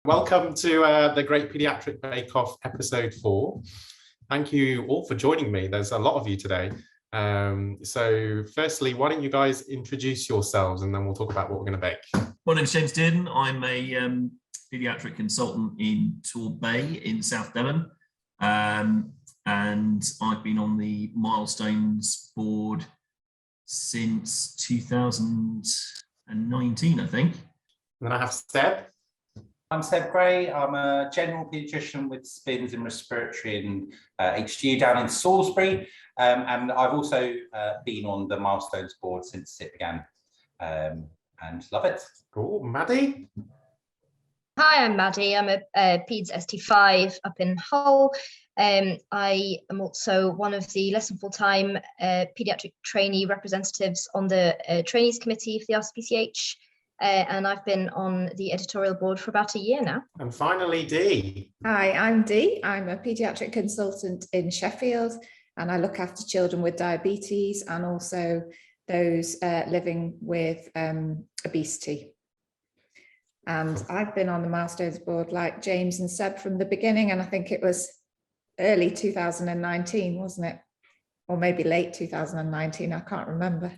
Welcome to the Great Paediatric Bake Off episode 4. Thank you all for joining me. There's a lot of you today. So firstly, why don't you guys introduce yourselves and then we'll talk about what we're going to bake. My name's James Dearden. I'm a paediatric consultant in Tor Bay in South Devon. And I've been on the Milestones board since 2019, I think. And then I have Seb. I'm Seb Gray. I'm a general paediatrician with spins in respiratory and HGU down in Salisbury. And I've also been on the Milestones board since it began and love it. Cool. Maddy? Hi, I'm Maddy. I'm a PEDS ST5 up in Hull. I am also one of the less than full-time paediatric trainee representatives on the trainees committee for the RCPCH. And I've been on the editorial board for about a year now. And finally, Dee. Hi, I'm Dee. I'm a paediatric consultant in Sheffield, and I look after children with diabetes and also those living with obesity. And I've been on the Milestones board like James and Seb from the beginning, and I think it was early 2019, wasn't it? Or maybe late 2019, I can't remember.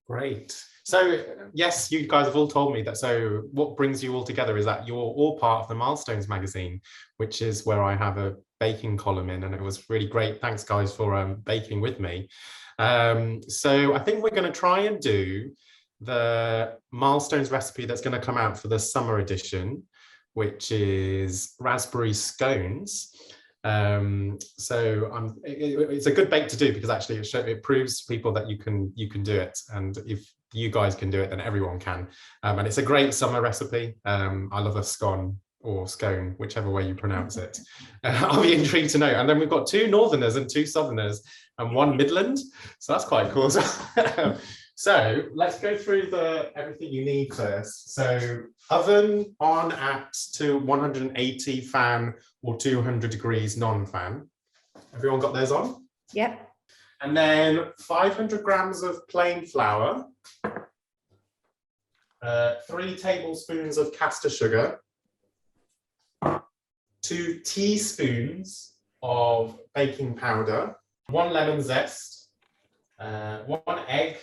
Great. So yes, you guys have all told me that. So what brings you all together is that you're all part of the Milestones magazine, which is where I have a baking column in, and it was really great. Thanks guys for baking with me. So I think we're going to try and do the Milestones recipe that's going to come out for the summer edition, which is raspberry scones. So it's a good bake to do because actually it proves to people that you can do it, and if you guys can do it, then everyone can. And it's a great summer recipe. I love a scone or scone, whichever way you pronounce it. I'll be intrigued to know. And then we've got 2 Northerners and 2 Southerners and 1 Midland. So that's quite cool. So let's go through everything you need first. So oven on at to 180 fan or 200 degrees non-fan. Everyone got theirs on? Yep. And then 500 grams of plain flour, 3 tablespoons of caster sugar, 2 teaspoons of baking powder, 1 lemon zest, 1 egg.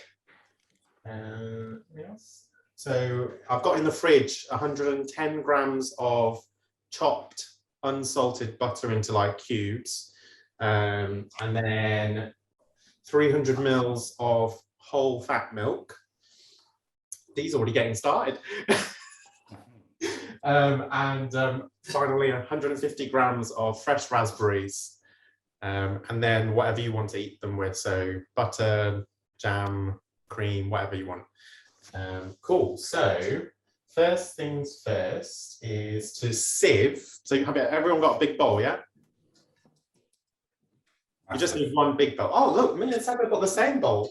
Yes. So I've got in the fridge 110 grams of chopped unsalted butter into like cubes, and then 300 mils of whole fat milk. Dee's already getting started. And finally 150 grams of fresh raspberries, and then whatever you want to eat them with, so butter, jam, cream, whatever you want. Cool. So first things first is to sieve. So you have everyone got a big bowl, yeah? You just need 1 big bowl. Oh look, me and Sarah got the same bowl.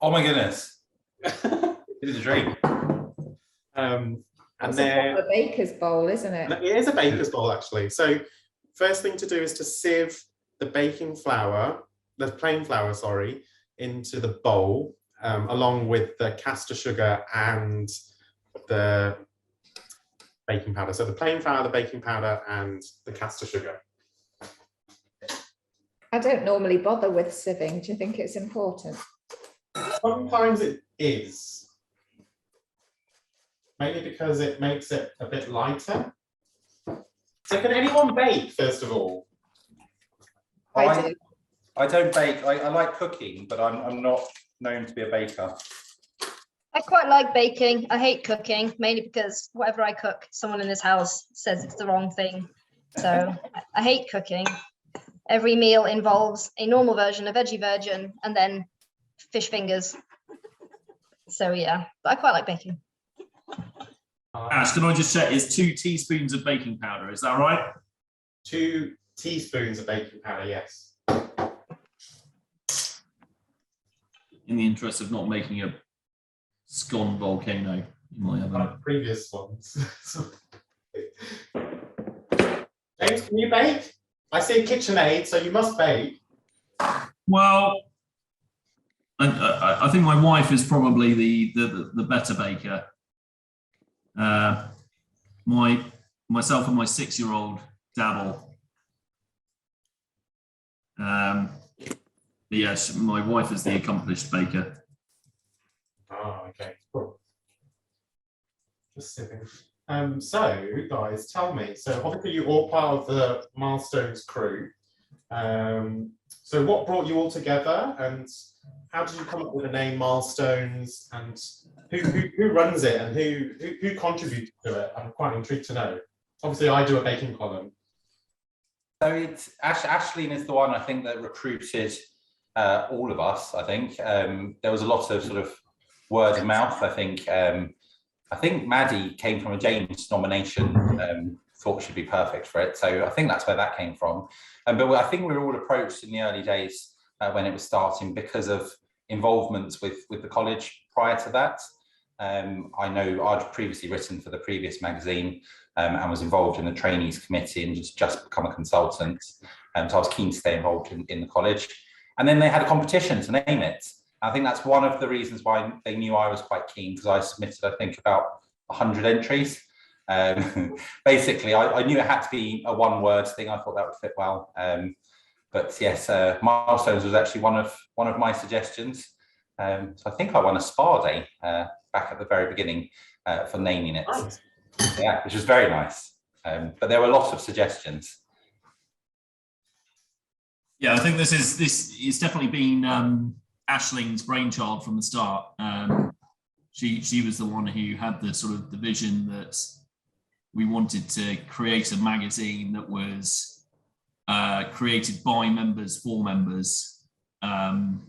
Oh my goodness. It is a dream. And It's then a baker's bowl, isn't it? it is a baker's bowl actually. So first thing to do is to sieve the baking flour, the plain flour, sorry, into the bowl, along with the caster sugar and the baking powder. So the plain flour, the baking powder, and the caster sugar. I don't normally bother with sieving. Do you think it's important? Sometimes it is. Mainly because it makes it a bit lighter. So can anyone bake, first of all? I don't bake. I like cooking, but I'm not known to be a baker. I quite like baking. I hate cooking, mainly because whatever I cook, someone in this house says it's the wrong thing. So I hate cooking. Every meal involves a normal version, a veggie version, and then fish fingers. So yeah, but I quite like baking. Ash, can I just check, is 2 teaspoons of baking powder, is that right? 2 teaspoons of baking powder, yes. In the interest of not making a scone volcano in my oven. Previous ones. James, can you bake? I see a KitchenAid, so you must bake. Well, I think my wife is probably the better baker. myself and my 6-year-old dabble. Yes, my wife is the accomplished baker. Oh, okay, cool. Just sipping. So guys, tell me, so obviously you're all part of the Milestones crew. So what brought you all together, and how did you come up with the name Milestones, and who runs it, and who contributes to it? I'm quite intrigued to know. Obviously I do a baking column. So it's Ashleen is the one I think that recruited all of us. I think there was a lot of sort of word of mouth. I think Maddy came from a James nomination, thought she'd be perfect for it. So I think that's where that came from. But I think we were all approached in the early days when it was starting because of involvements with the college prior to that. I know I'd previously written for the previous magazine and was involved in the trainees committee and just become a consultant. So I was keen to stay involved in the college. And then they had a competition to name it. I think that's one of the reasons why they knew I was quite keen, because I submitted, I think, about 100 entries. Basically, I knew it had to be a one-word thing. I thought that would fit well. But yes, Milestones was actually one of my suggestions. So I think I won a spa day back at the very beginning for naming it. Nice. Yeah, which was very nice. But there were lots of suggestions. Yeah, I think this is definitely been Ashleen's brainchild from the start. She was the one who had the sort of the vision that we wanted to create a magazine that was created by members for members, and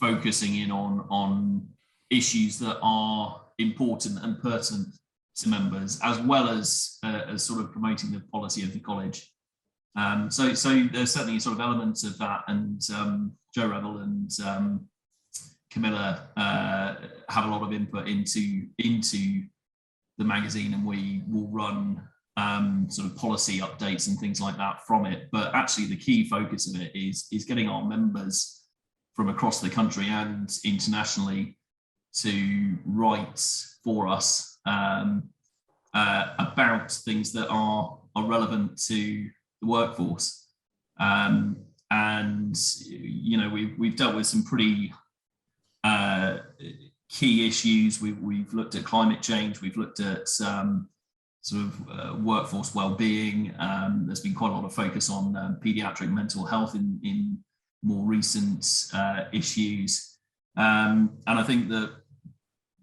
focusing in on issues that are important and pertinent to members, as well as sort of promoting the policy of the college. So there's certainly sort of elements of that, and Joe Revel and Camilla have a lot of input into the magazine, and we will run sort of policy updates and things like that from it. But actually the key focus of it is getting our members from across the country and internationally to write for us about things that are relevant to the workforce. And you know, we've dealt with some pretty key issues. We've looked at climate change, we've looked at sort of workforce well-being. There's been quite a lot of focus on paediatric mental health in more recent issues. And I think that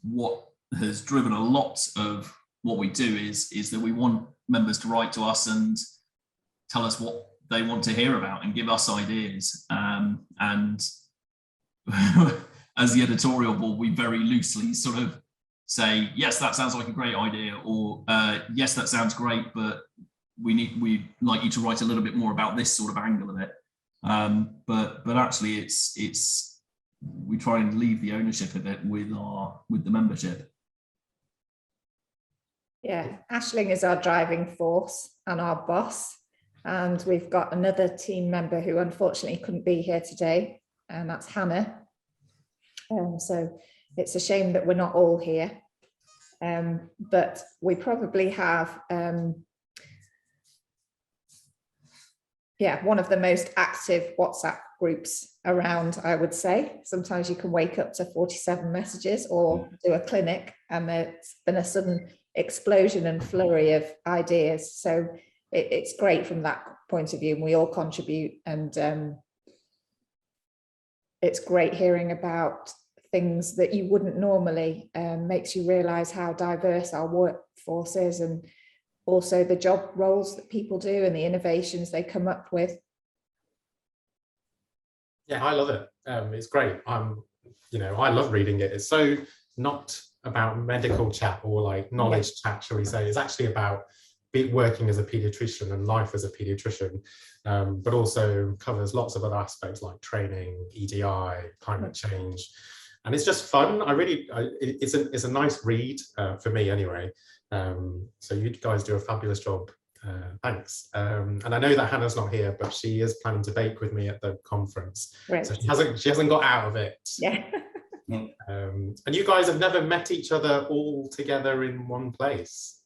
what has driven a lot of what we do is that we want members to write to us and tell us what they want to hear about and give us ideas. And as the editorial board, we very loosely sort of say, yes, that sounds like a great idea, or yes, that sounds great, but we'd like you to write a little bit more about this sort of angle of it. But actually it's we try and leave the ownership of it with the membership. Yeah, Ashling is our driving force and our boss. And we've got another team member who unfortunately couldn't be here today, and that's Hannah. So it's a shame that we're not all here. But we probably have, one of the most active WhatsApp groups around, I would say. Sometimes you can wake up to 47 messages or do a clinic and there's been a sudden explosion and flurry of ideas. So it's great from that point of view, and we all contribute, and it's great hearing about things that you wouldn't normally. Makes you realize how diverse our workforce is, and also the job roles that people do and the innovations they come up with. Yeah, I love it. It's great. I love reading it. It's so not about medical chat or like knowledge chat, shall we say. It's actually about working as a paediatrician and life as a paediatrician, but also covers lots of other aspects like training, EDI, climate change, and it's just fun. It's a nice read for me anyway. So you guys do a fabulous job. Thanks. And I know that Hannah's not here, but she is planning to bake with me at the conference. Right. So she hasn't got out of it. Yeah. Mm. And you guys have never met each other all together in one place?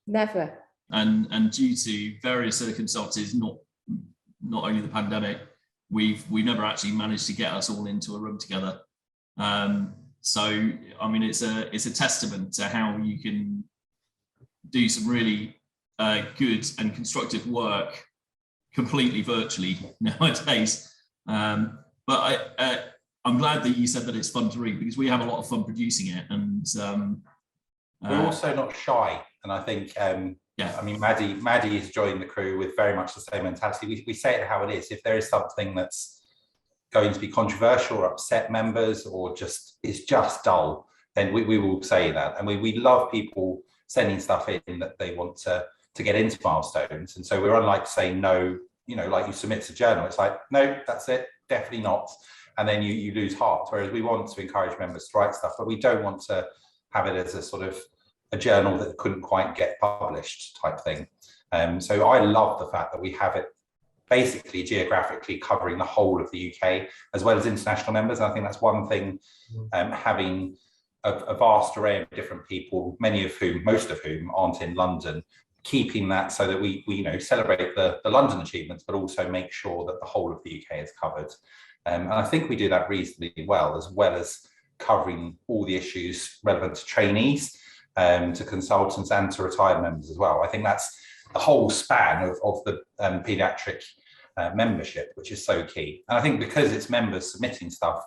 Never. And due to various circumstances, not only the pandemic, we've never actually managed to get us all into a room together. So I mean, it's a testament to how you can do some really good and constructive work completely virtually nowadays. But I'm glad that you said that it's fun to read, because we have a lot of fun producing it, and we're also not shy. And I think, yeah, I mean, Maddy has joined the crew with very much the same mentality. We say it how it is. If there is something that's going to be controversial or upset members, or is just dull, then we will say that. And we love people sending stuff in that they want to get into Milestones. And so we're unlike saying no, like you submit to journal, it's like, no, that's it, definitely not. And then you lose heart. Whereas we want to encourage members to write stuff, but we don't want to have it as a sort of a journal that couldn't quite get published type thing. So I love the fact that we have it basically geographically covering the whole of the UK, as well as international members. And I think that's one thing, having a vast array of different people, most of whom aren't in London, keeping that so that we celebrate the London achievements, but also make sure that the whole of the UK is covered. And I think we do that reasonably well as covering all the issues relevant to trainees, to consultants, and to retired members as well. I think that's the whole span of the paediatric membership, which is so key. And I think because it's members submitting stuff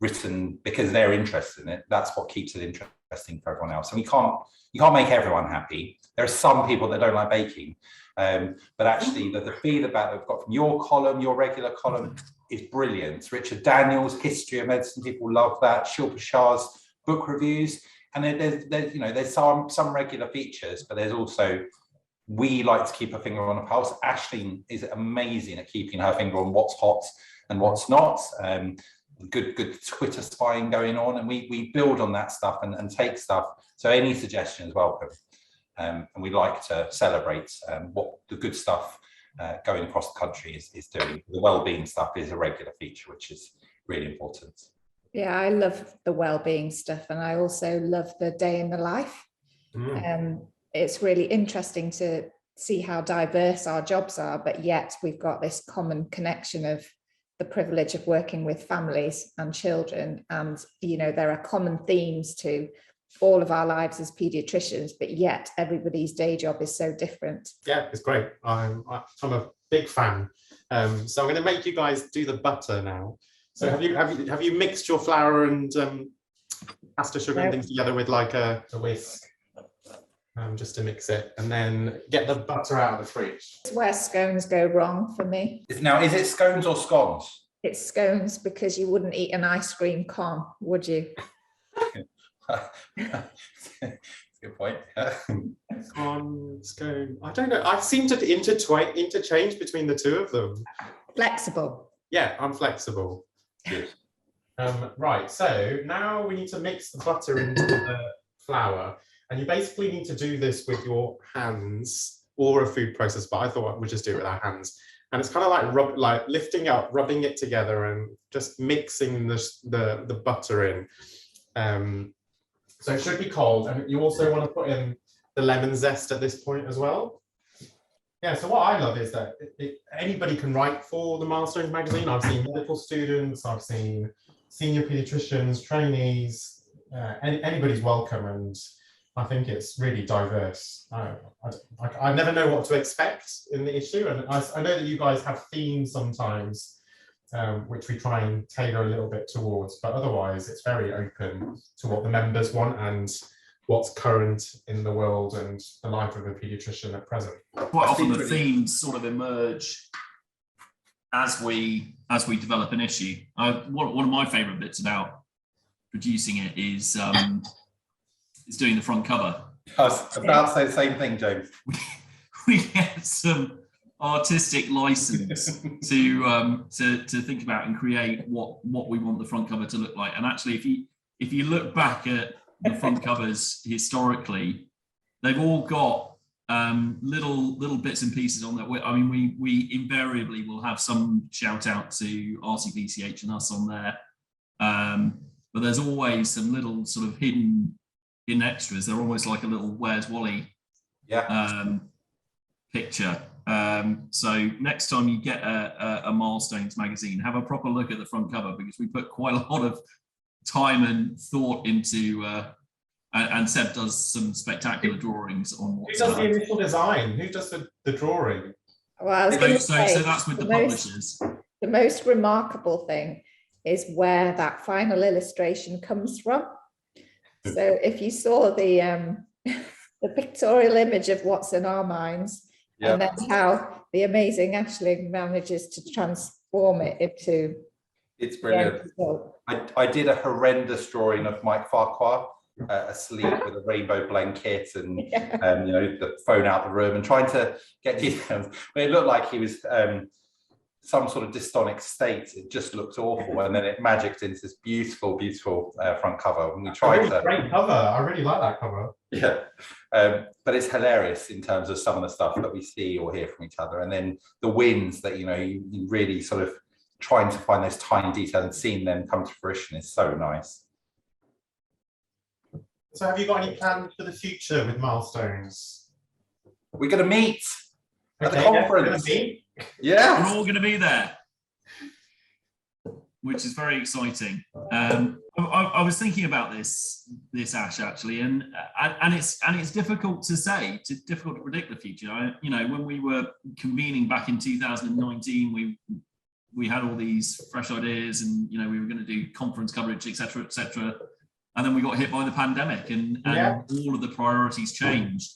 written because they're interested in it, that's what keeps it interesting for everyone else. And you can't make everyone happy. There are some people that don't like baking, but actually the feedback that we've got from your regular column is brilliant. Richard Daniels' History of Medicine, people love that. Shilpa Shah's book reviews, and there's some regular features, but there's also, we like to keep a finger on the pulse. Aisling is amazing at keeping her finger on what's hot and what's not. Good Twitter spying going on, and we build on that stuff and take stuff. So any suggestion is welcome. And we like to celebrate what the good stuff going across the country is doing. The well-being stuff is a regular feature, which is really important. Yeah, I love the well-being stuff, and I also love the day in the life. It's really interesting to see how diverse our jobs are, but yet we've got this common connection of the privilege of working with families and children, and there are common themes to all of our lives as paediatricians, but yet everybody's day job is so different. Yeah, it's great. I'm a big fan. So I'm going to make you guys do the butter now. So have you mixed your flour and pasta sugar and things together with like a whisk, just to mix it, and then get the butter out of the fridge? It's where scones go wrong for me. Now, is it scones or scones? It's scones, because you wouldn't eat an ice cream cone, would you? Good point. Scone. I don't know. I seem to interchange between the two of them. Flexible. Yeah, I'm flexible. Good. Right. So now we need to mix the butter into the flour, and you basically need to do this with your hands or a food processor. But I thought we'd just do it with our hands. And it's kind of like lifting up, rubbing it together, and just mixing the butter in. So it should be cold, and you also want to put in the lemon zest at this point as well. Yeah, so what I love is that anybody can write for the Milestones magazine. I've seen medical students, I've seen senior paediatricians, trainees, anybody's welcome, and I think it's really diverse. I never know what to expect in the issue, and I know that you guys have themes sometimes, which we try and tailor a little bit towards, but otherwise it's very open to what the members want and what's current in the world and the life of a paediatrician at present. Quite often the themes sort of emerge as we develop an issue. One of my favourite bits about producing it is doing the front cover. I was about to say the same thing, James. We get some artistic license to think about and create what we want the front cover to look like. And actually, if you look back at the front covers historically, they've all got little bits and pieces on that. I mean, we invariably will have some shout out to RCVCH and us on there. but there's always some little sort of hidden extras. They're almost like a little Where's Wally picture. So next time you get a Milestones magazine, have a proper look at the front cover, because we put quite a lot of time and thought into, and Seb does some spectacular drawings on what's Who does the initial design? Who does the drawing? Well, I was gonna say, so that's with the publishers. The most remarkable thing is where that final illustration comes from. So if you saw the pictorial image of what's in our minds, and then how the amazing Aisling manages to transform it into. It's brilliant. I did a horrendous drawing of Mike Farquhar asleep with a rainbow blanket and you know, the phone out the room and trying to get details. But it looked like he was some sort of dystonic state. It just looked awful, and then it magicked into this beautiful, beautiful front cover. And we tried to. Great cover. I really like that cover. Yeah, but it's hilarious in terms of some of the stuff that we see or hear from each other, and then the wins that you really sort of trying to find those tiny details and seeing them come to fruition is so nice. So, have you got any plans for the future with Milestones? We're going to meet at the conference. Yeah, we're all going to be there, which is very exciting. I was thinking about this Ash, actually, and it's difficult to say. It's difficult to predict the future. You know, when we were convening back in 2019, we had all these fresh ideas, and you know, we were going to do conference coverage, etc., etc. And then we got hit by the pandemic, and all of the priorities changed.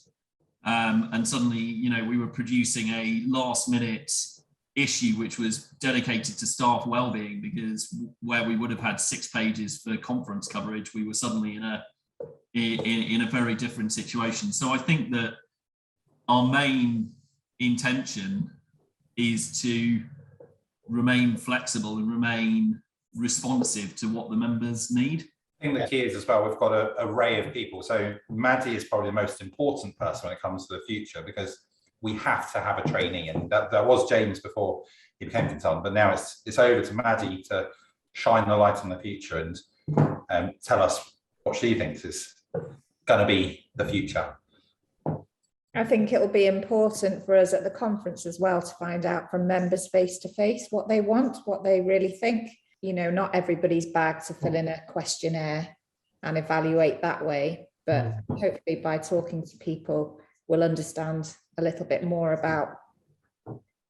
And suddenly, you know, we were producing a last-minute issue which was dedicated to staff well-being, because where we would have had 6 pages for conference coverage, we were suddenly in a very different situation. So I think that our main intention is to remain flexible and remain responsive to what the members need. I think the key is as well, we've got an array of people. So Maddy is probably the most important person when it comes to the future, because we have to have a trainee, and that was James before he became consultant, but now it's over to Maddy to shine the light on the future and tell us what she thinks is going to be the future. I think it will be important for us at the conference as well to find out from members face to face what they want, what they really think. You know, not everybody's bag to fill in a questionnaire and evaluate that way, but hopefully by talking to people, we'll understand a little bit more about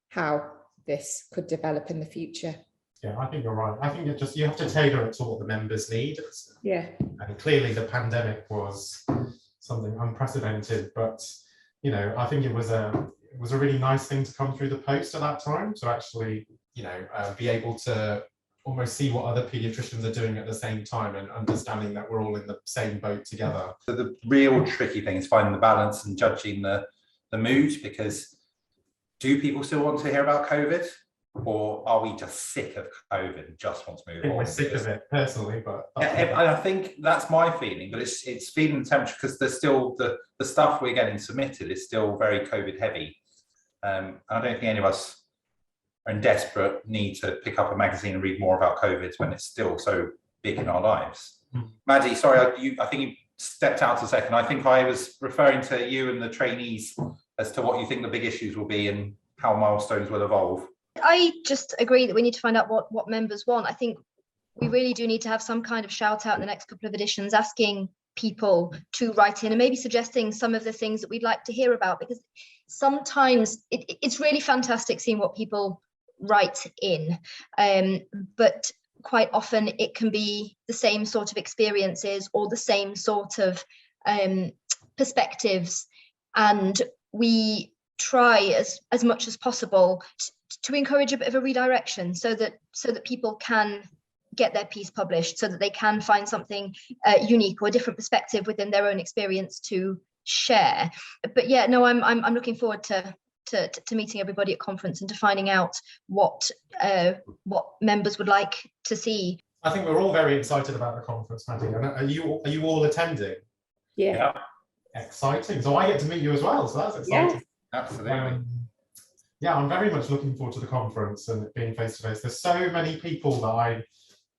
how this could develop in the future. Yeah, I think you're right. I think you have to tailor it to what the members need. Yeah. And clearly the pandemic was something unprecedented, but you know, I think it was a really nice thing to come through the post at that time, to actually, you know, be able to almost see what other paediatricians are doing at the same time, and understanding that we're all in the same boat together. So the real tricky thing is finding the balance and judging the mood, because do people still want to hear about COVID, or are we just sick of COVID and just want to move on? We're sick of it personally, but I think that's my feeling, but it's feeling the temperature, because there's still the stuff we're getting submitted is still very COVID heavy. I don't think any of us are in desperate need to pick up a magazine and read more about COVID when it's still so big in our lives. Maddy, sorry, I think you stepped out a second. I think I was referring to you and the trainees as to what you think the big issues will be and how Milestones will evolve. I just agree that we need to find out what members want. I think we really do need to have some kind of shout out in the next couple of editions, asking people to write in and maybe suggesting some of the things that we'd like to hear about, because sometimes it's really fantastic seeing what people write in, but quite often it can be the same sort of experiences or the same sort of perspectives, and we try as much as possible to encourage a bit of a redirection, so that people can get their piece published, so that they can find something unique or a different perspective within their own experience to share. But yeah, no, I'm looking forward to meeting everybody at conference and to finding out what members would like to see. I think we're all very excited about the conference, Maddy. And are you all attending? Yeah. Exciting. So I get to meet you as well, so that's exciting. Yeah, absolutely. Yeah, I'm very much looking forward to the conference and it being face to face. There's so many people that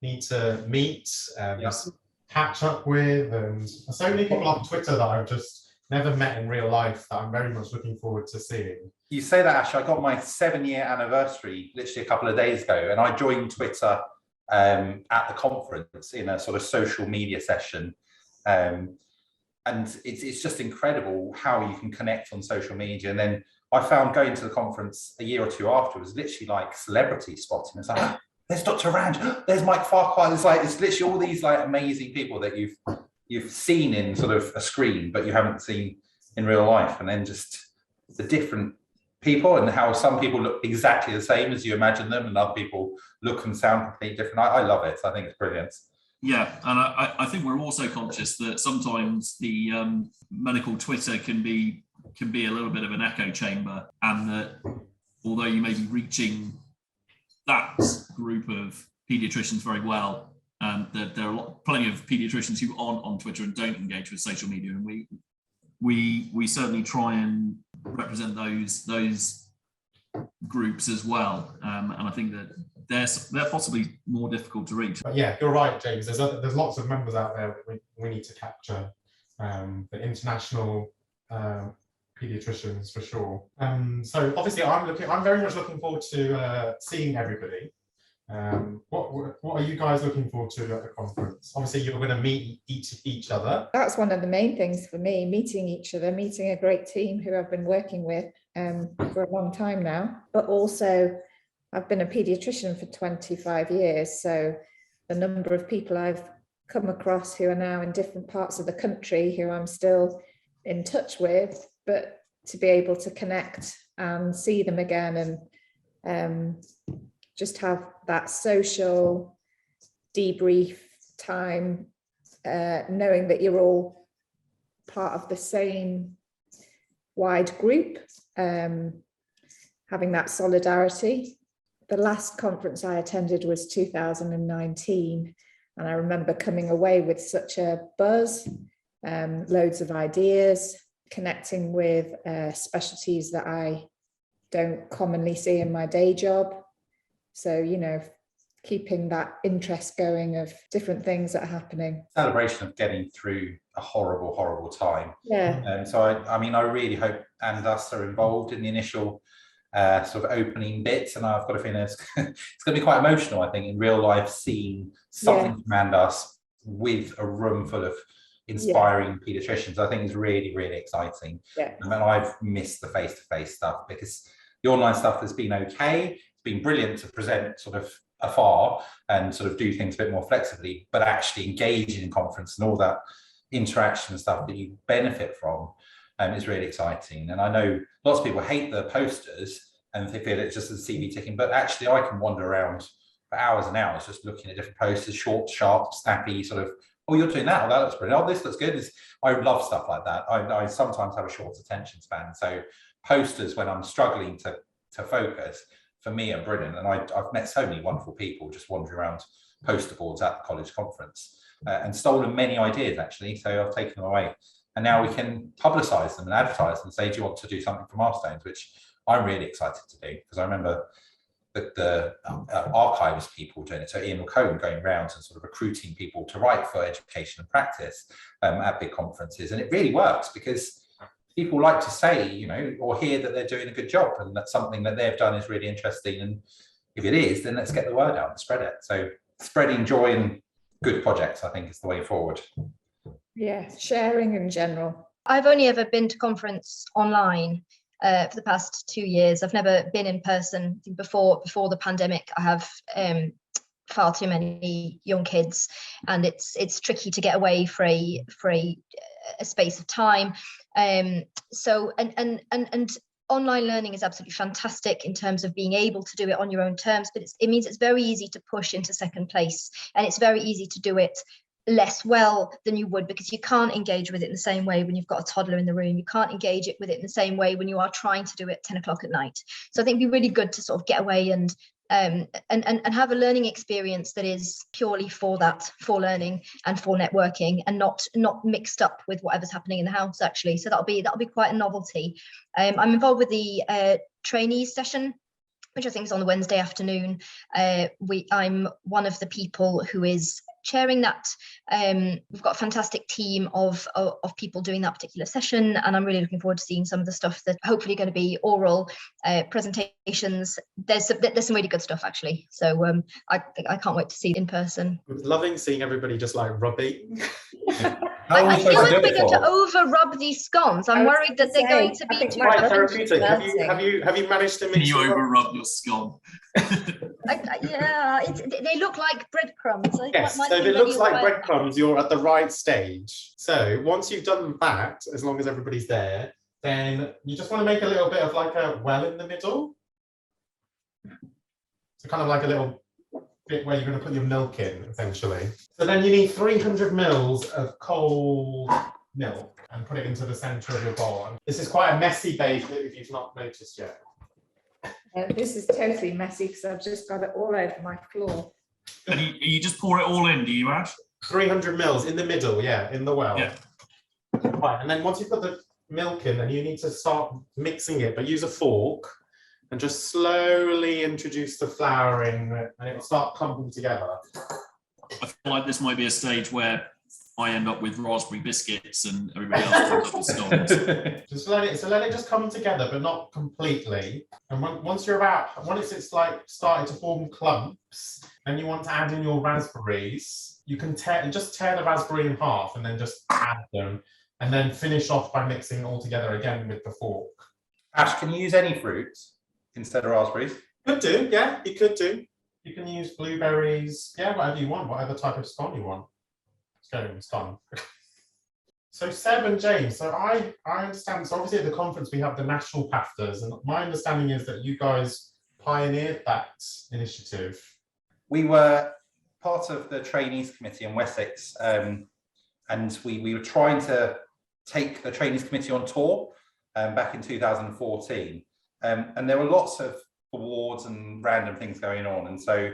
need to meet, Yes. catch up with, and so many people on Twitter that I've just never met in real life that I'm very much looking forward to seeing. You say that, Ash. I got my 7-year anniversary literally a couple of days ago, and I joined Twitter at the conference in a sort of social media session. And it's just incredible how you can connect on social media. And then I found going to the conference a year or two after was literally like celebrity spotting. It's like, there's Dr. Range, there's Mike Farquhar. It's literally all these like amazing people that you've seen in sort of a screen, but you haven't seen in real life. And then just the different people and how some people look exactly the same as you imagine them, and other people look and sound completely different. I love it. I think it's brilliant. Yeah, and I think we're also conscious that sometimes the medical Twitter can be a little bit of an echo chamber, and that although you may be reaching that group of paediatricians very well, that there are plenty of paediatricians who aren't on Twitter and don't engage with social media, and we certainly try and represent those groups as well, and I think that they're possibly more difficult to reach. But yeah, you're right, James. There's lots of members out there that we need to capture, the international paediatricians for sure. So obviously, I'm very much looking forward to seeing everybody. What are you guys looking forward to at the conference? Obviously, you're going to meet each other. That's one of the main things for me, meeting each other, meeting a great team who I've been working with for a long time now. But also, I've been a paediatrician for 25 years, so the number of people I've come across who are now in different parts of the country who I'm still in touch with, but to be able to connect and see them again and just have that social debrief time, knowing that you're all part of the same wide group, having that solidarity. The last conference I attended was 2019, and I remember coming away with such a buzz, loads of ideas, connecting with specialties that I don't commonly see in my day job. So, you know, keeping that interest going of different things that are happening. Celebration of getting through a horrible, horrible time. Yeah. So I mean, I really hope Andus are involved in the initial sort of opening bits, and I've got a feeling it's going to be quite emotional, I think, in real life, seeing something from Andus with a room full of inspiring paediatricians. I think it's really, really exciting. Yeah. And I've missed the face-to-face stuff, because the online stuff has been okay. It's been brilliant to present sort of afar and sort of do things a bit more flexibly, but actually engaging in conference and all that interaction stuff that you benefit from is really exciting. And I know lots of people hate the posters and they feel it's just a CV ticking, but actually I can wander around for hours and hours just looking at different posters, short, sharp, snappy, sort of, oh, you're doing that, oh, that looks brilliant, oh, this looks good. I love stuff like that. I sometimes have a short attention span, so posters, when I'm struggling to focus, for me are brilliant. And I've met so many wonderful people just wandering around poster boards at the college conference and stolen many ideas, actually. So I've taken them away. And now we can publicise them and advertise them and say, do you want to do something for Milestones? Which I'm really excited to do, because I remember the archives people doing it. So Ian McCone going around and sort of recruiting people to write for education and practice at big conferences. And it really works, because people like to say, you know, or hear that they're doing a good job and that something that they've done is really interesting. And if it is, then let's get the word out and spread it. So spreading joy and good projects, I think, is the way forward. Yeah, sharing in general. I've only ever been to conference online for the past 2 years. I've never been in person. Before the pandemic, I have far too many young kids, and it's tricky to get away for a space of time. So online learning is absolutely fantastic in terms of being able to do it on your own terms, but it means it's very easy to push into second place, and it's very easy to do it less well than you would, because you can't engage with it in the same way when you've got a toddler in the room. You can't engage with it in the same way when you are trying to do it 10 o'clock at night. So I think it'd be really good to sort of get away and have a learning experience that is purely for learning and for networking, and not mixed up with whatever's happening in the house, actually. So that'll be quite a novelty. I'm involved with the Trainee session which I think is on the Wednesday afternoon. I'm one of the people who is chairing that. We've got a fantastic team of people doing that particular session, and I'm really looking forward to seeing some of the stuff that hopefully going to be oral presentations. There's some really good stuff actually, so I can't wait to see it in person. I'm loving seeing everybody just like rubbing. I feel like we're going to over rub these scones. I'm worried that they're going to be too quite therapeutic. Have you managed to mix? You over rub your scone. Yeah, they look like breadcrumbs. Yes, so if it looks like breadcrumbs, you're at the right stage. So once you've done that, as long as everybody's there, then you just want to make a little bit of like a well in the middle. So kind of like a little bit where you're going to put your milk in, essentially. So then you need 300 mils of cold milk and put it into the centre of your bowl. This is quite a messy bake if you've not noticed yet. This is totally messy because I've just got it all over my floor. And you just pour it all in, do you, Ash? 300 mils in the middle, yeah, in the well. Yeah. Right, and then once you've got the milk in, then you need to start mixing it, but use a fork and just slowly introduce the flour in, and it will start clumping together. I feel like this might be a stage where I end up with raspberry biscuits and everybody else ends up with scones. Just let it just come together, but not completely. And once it's like starting to form clumps, and you want to add in your raspberries, you can tear the raspberry in half and then just add them, and then finish off by mixing it all together again with the fork. Ash, can you use any fruits instead of raspberries? Could do, yeah, you could do. You can use blueberries, yeah, whatever you want, whatever type of scone you want. It's done. So Seb and James, so I understand, so obviously at the conference we have the national PAFTAs, and my understanding is that you guys pioneered that initiative. We were part of the Trainees Committee in Wessex, and we were trying to take the Trainees Committee on tour back in 2014. And there were lots of awards and random things going on. And so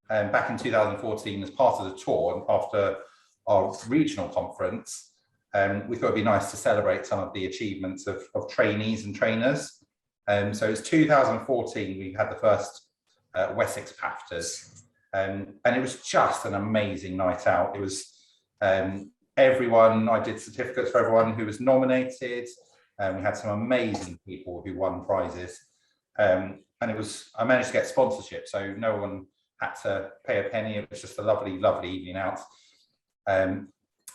back in 2014, as part of the tour, and after our regional conference, we thought it'd be nice to celebrate some of the achievements of trainees and trainers. So it's 2014, we had the first Wessex PAFTAs, and it was just an amazing night out. It was everyone, I did certificates for everyone who was nominated, and we had some amazing people who won prizes. And I managed to get sponsorship, so no one had to pay a penny. It was just a lovely, lovely evening out. And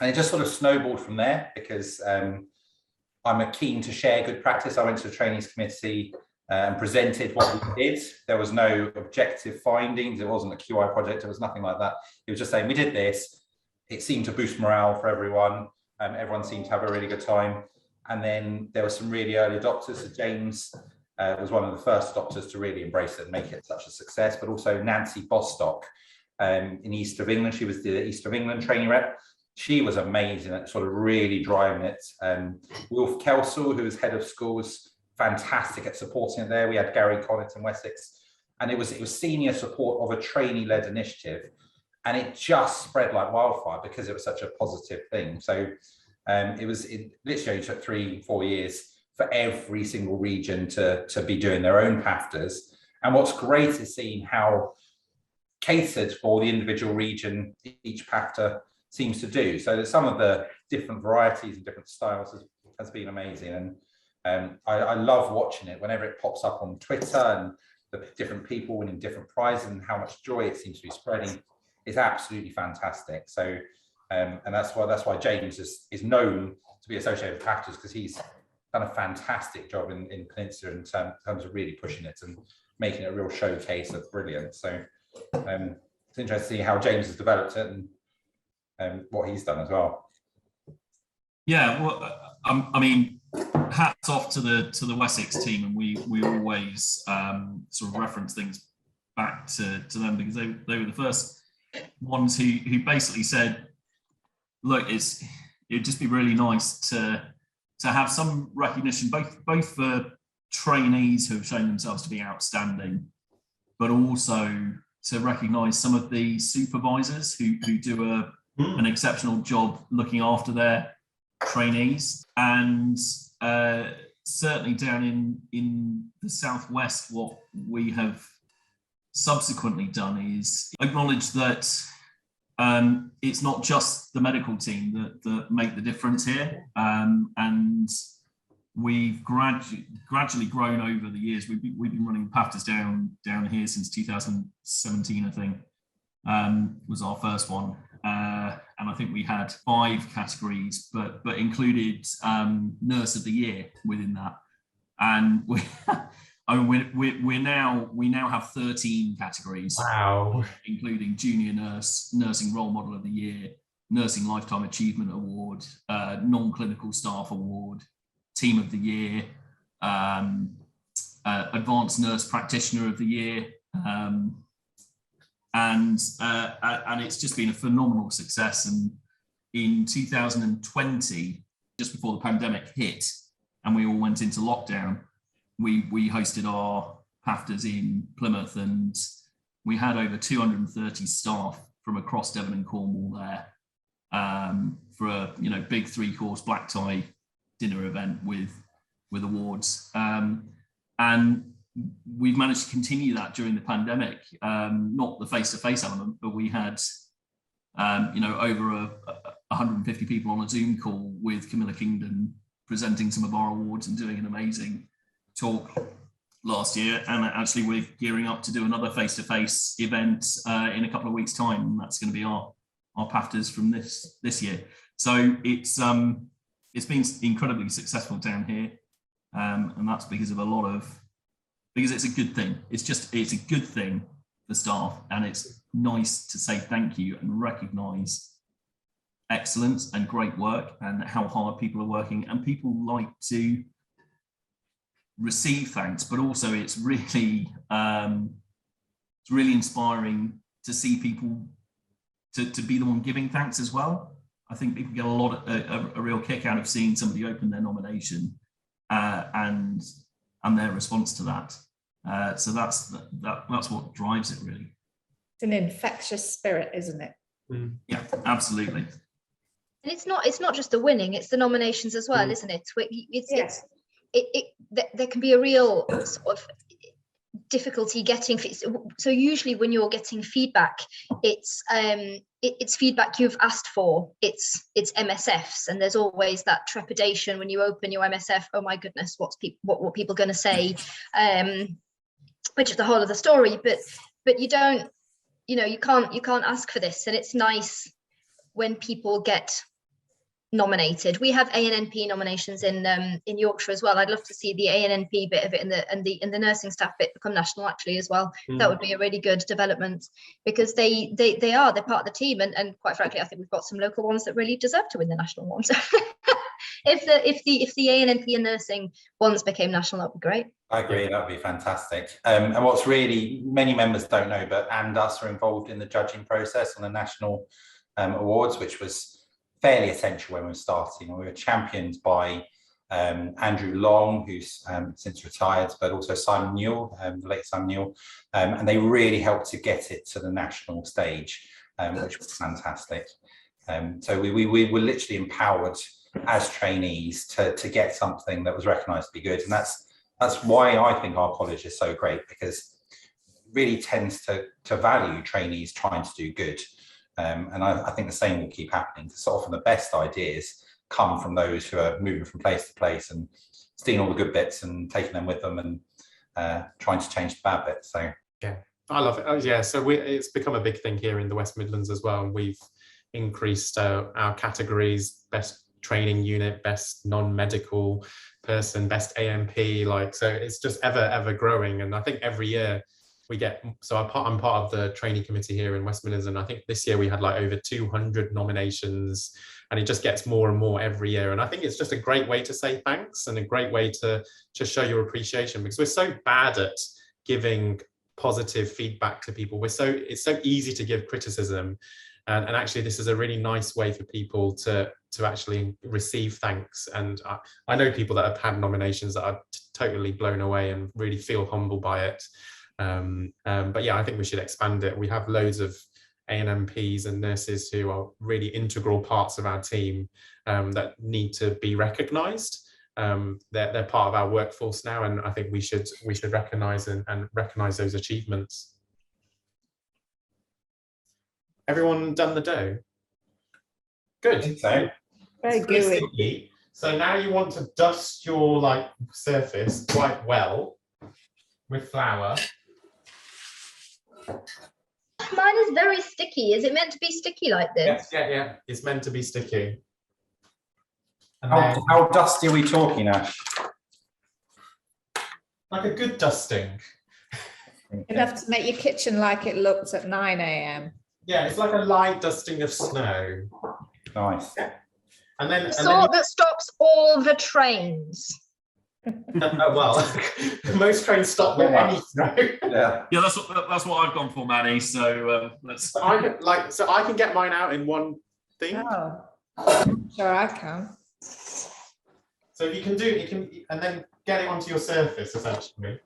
it just sort of snowballed from there because I'm keen to share good practice. I went to the Trainees Committee and presented what we did. There was no objective findings. It wasn't a QI project. It was nothing like that. It was just saying we did this. It seemed to boost morale for everyone. Everyone seemed to have a really good time. And then there were some really early adopters. So James was one of the first adopters to really embrace it and make it such a success, but also Nancy Bostock in East of England. She was the East of England trainee rep. She was amazing at sort of really driving it. Wilf Kelsall, who was head of school, was fantastic at supporting it there. We had Gary Connett in Wessex, and it was senior support of a trainee-led initiative, and it just spread like wildfire because it was such a positive thing. So it literally took 3-4 years for every single region to be doing their own PAFTAs. And what's great is seeing how catered for the individual region each PAFTA seems to do. So there's some of the different varieties and different styles has been amazing. And I love watching it whenever it pops up on Twitter and the different people winning different prizes and how much joy it seems to be spreading. It's absolutely fantastic. So, and that's why James is known to be associated with PAFTAs, because he's done a fantastic job in Peninsula in terms of really pushing it and making it a real showcase of brilliance. So it's interesting to see how James has developed it and what he's done as well. Yeah, well, I mean, hats off to the Wessex team, and we always sort of reference things back to them because they were the first ones who basically said, look, it'd just be really nice to have some recognition, both for trainees who have shown themselves to be outstanding, but also to recognise some of the supervisors who do an exceptional job looking after their trainees. And certainly down in the southwest, what we have subsequently done is acknowledge that it's not just the medical team that make the difference here, and we've gradually grown over the years. We've been running PAFTAs down here since 2017, I think, was our first one, and I think we had 5 categories, but included Nurse of the Year within that, and we now have 13 categories. Wow. Including Junior Nurse, Nursing Role Model of the Year, Nursing Lifetime Achievement Award, Non-Clinical Staff Award, Team of the Year, Advanced Nurse Practitioner of the Year, and it's just been a phenomenal success. And in 2020, just before the pandemic hit and we all went into lockdown, we hosted our PAFTAs in Plymouth, and we had over 230 staff from across Devon and Cornwall there for a big 3-course black tie dinner event with awards, and we've managed to continue that during the pandemic. Not the face-to-face element, but we had over 150 people on a Zoom call with Camilla Kingdon presenting some of our awards and doing an amazing talk last year. And actually we're gearing up to do another face-to-face event in a couple of weeks' time, and that's going to be our PAFTAs from this year. So it's been incredibly successful down here, and that's because it's a good thing. It's a good thing for staff, and it's nice to say thank you and recognise excellence and great work and how hard people are working, and people like to receive thanks, but also it's really inspiring to see people to be the one giving thanks as well. I think people get a real kick out of seeing somebody open their nomination and their response to that. So that's what drives it, really. It's an infectious spirit, isn't it? Yeah, absolutely. And it's not just the winning; it's the nominations as well, isn't it? There can be a real sort of difficulty getting. So usually when you're getting feedback, it's feedback you've asked for. It's MSFs, and there's always that trepidation when you open your MSF. Oh my goodness, what people going to say? Which is the whole of the story. But you don't, you can't ask for this, and it's nice when people get nominated. We have ANNP nominations in Yorkshire as well. I'd love to see the ANNP bit of it and the nursing staff bit become national actually as well. That would be a really good development, because they're part of the team, and quite frankly I think we've got some local ones that really deserve to win the national ones. if the ANNP and nursing ones became national, that'd be great. I agree, that would be fantastic. And what's really, many members don't know, but us are involved in the judging process on the national awards, which was fairly essential when we were starting. We were championed by Andrew Long, who's since retired, but also Simon Newell, the late Simon Newell, and they really helped to get it to the national stage, which was fantastic. So we were literally empowered as trainees to get something that was recognised to be good, and that's why I think our college is so great, because it really tends to value trainees trying to do good. And I think the same will keep happening, because often the best ideas come from those who are moving from place to place and stealing all the good bits and taking them with them and trying to change the bad bits. So yeah, I love it. Oh, yeah, so it's become a big thing here in the West Midlands as well. And we've increased our categories: best training unit, best non-medical person, best AMP. So it's just ever growing. And I think every year we get, I'm part of the trainee committee here in West Midlands, and I think this year we had over 200 nominations, and it just gets more and more every year. And I think it's just a great way to say thanks and a great way to show your appreciation, because we're so bad at giving positive feedback to people. It's so easy to give criticism, and actually this is a really nice way for people to actually receive thanks. And I know people that have had nominations that are totally blown away and really feel humbled by it. But yeah, I think we should expand it. We have loads of ANMPs and nurses who are really integral parts of our team that need to be recognised. they're part of our workforce now, and I think we should recognise and recognise those achievements. Everyone done the dough? Good. So Very gooey. Sticky. So now you want to dust your surface quite well with flour. Mine is very sticky. Is it meant to be sticky like this? Yeah. It's meant to be sticky. And then, how dusty are we talking, Ash? like a good dusting. Enough to make your kitchen like it looked at 9 a.m. Yeah, it's like a light dusting of snow. Nice. And then, The sort that stops all the trains. well, most trains stop with any snow. Yeah. Yeah, that's what I've gone for, Maddy. So let's. So I can get mine out in one thing. Oh, sure I can. So if you can and then get it onto your surface essentially.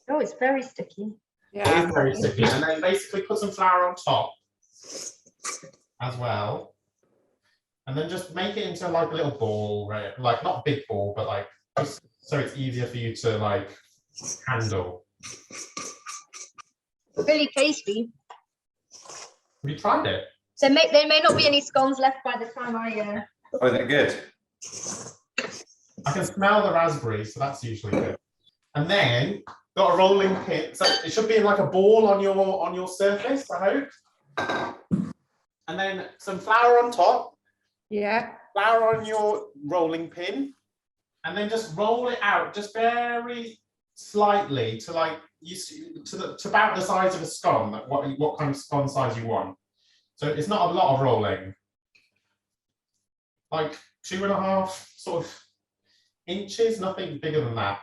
Oh, it's very sticky. Yeah. It is very sticky. And then basically put some flour on top as well. And then just make it into like a little ball, right? Like not a big ball, but like just so it's easier for you to like handle. Really tasty. Have you tried it? There may not be any scones left by the time I. Oh, they're good. I can smell the raspberries, so that's usually good. And then got a rolling pin. So it should be like a ball on your surface, I hope. And then some flour on top. Yeah. Flour on your rolling pin, and then just roll it out just very slightly to like to about the size of a scone. What kind of scone size you want. So it's not a lot of rolling, like 2.5 sort of inches, nothing bigger than that.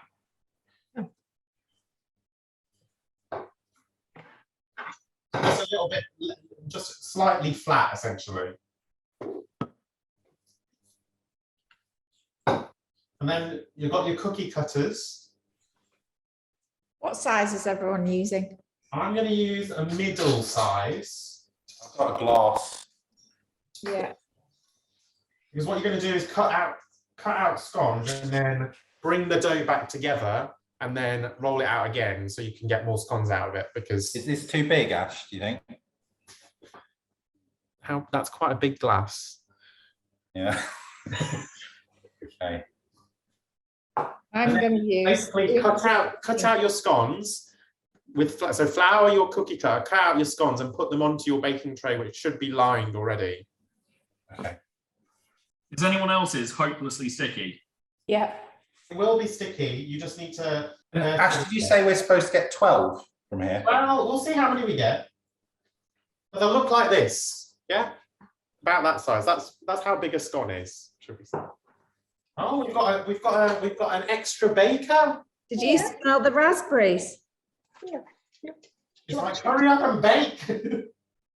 Just a little bit, just slightly flat, essentially. And then you've got your cookie cutters. What size is everyone using? I'm going to use a middle size. I've got a glass. Yeah. Because what you're going to do is cut out scones and then bring the dough back together and then roll it out again so you can get more scones out of it. Because Is this too big, Ash, do you think? that's quite a big glass. Yeah. Okay. I'm going to use. Basically, cut out your scones with so flour your cookie cutter, cut out your scones and put them onto your baking tray, which should be lined already. Okay. Is anyone else's hopelessly sticky? Yeah. It will be sticky. You just need to. Ash, did you say we're supposed to get 12 from here? Well, we'll see how many we get. But they'll look like this. Yeah, about that size. That's how big a scone is. Should we say? Oh, we've got an extra baker. Did you smell the raspberries? It's like hurry up and bake.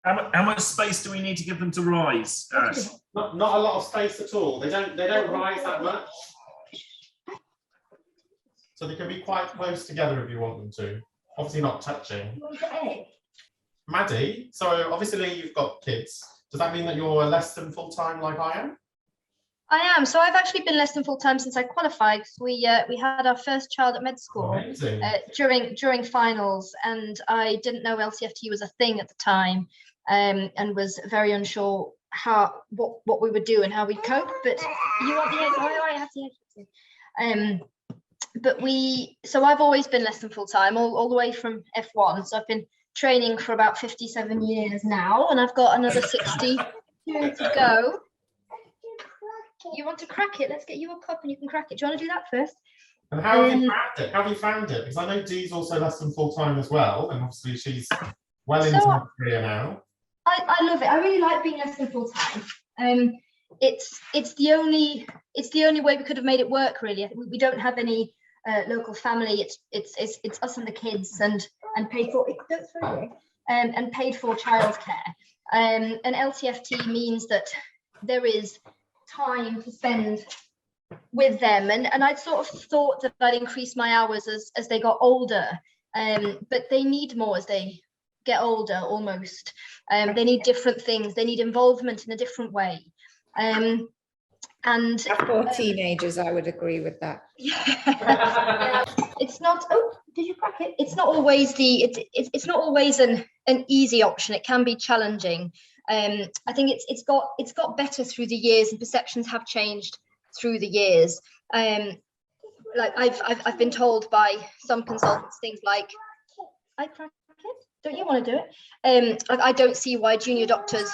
How much space do we need to give them to rise, Ash? Not a lot of space at all. They don't rise that much. So they can be quite close together if you want them to. Obviously not touching. Maddy, so obviously you've got kids. Does that mean that you're less than full-time like I am? I am. So I've actually been less than full-time since I qualified. We had our first child at med school during finals, and I didn't know LTFT was a thing at the time, and was very unsure what we would do and how we'd cope. But you want the egg? Oh, I have the egg. So I've always been less than full-time, all the way from F1. So I've been training for about 57 years now, and I've got another 62 to go. You want to crack it? Let's get you a cup and you can crack it. Do you want to do that first? And how have you found it? How have you found it? Because I know Dee's also less than full-time as well, and obviously she's well into her career now. I love it. I really like being less than full-time. It's the only way we could have made it work, really. We don't have any local family. It's us and the kids, and paid for. Don't throw it. And paid for childcare. And LTFT means that there is time to spend with them, and I'd sort of thought that I'd increase my hours as they got older, but they need more as they get older almost. They need different things. They need involvement in a different way. And for teenagers, I would agree with that. It's not. Oh, did you crack it? It's not always it's not always an easy option. It can be challenging. I think it's got better through the years, and perceptions have changed through the years. Like I've been told by some consultants things like, I crack it. Don't you want to do it? Like, I don't see why junior doctors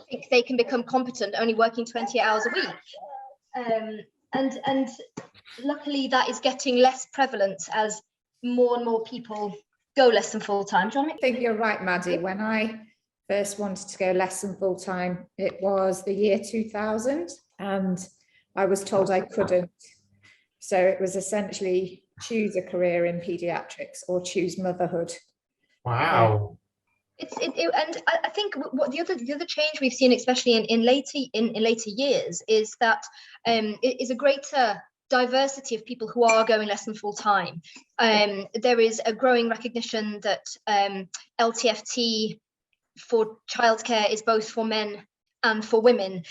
think they can become competent only working 20 hours a week. And luckily that is getting less prevalent as more and more people go less than full time. I think you're right, Maddy. When I first wanted to go less than full time, it was the year 2000, and I was told I couldn't. So it was essentially choose a career in paediatrics or choose motherhood. Wow. And I think what the other change we've seen, especially in later years, is that it is a greater diversity of people who are going less than full time. There is a growing recognition that LTFT for childcare is both for men and for women.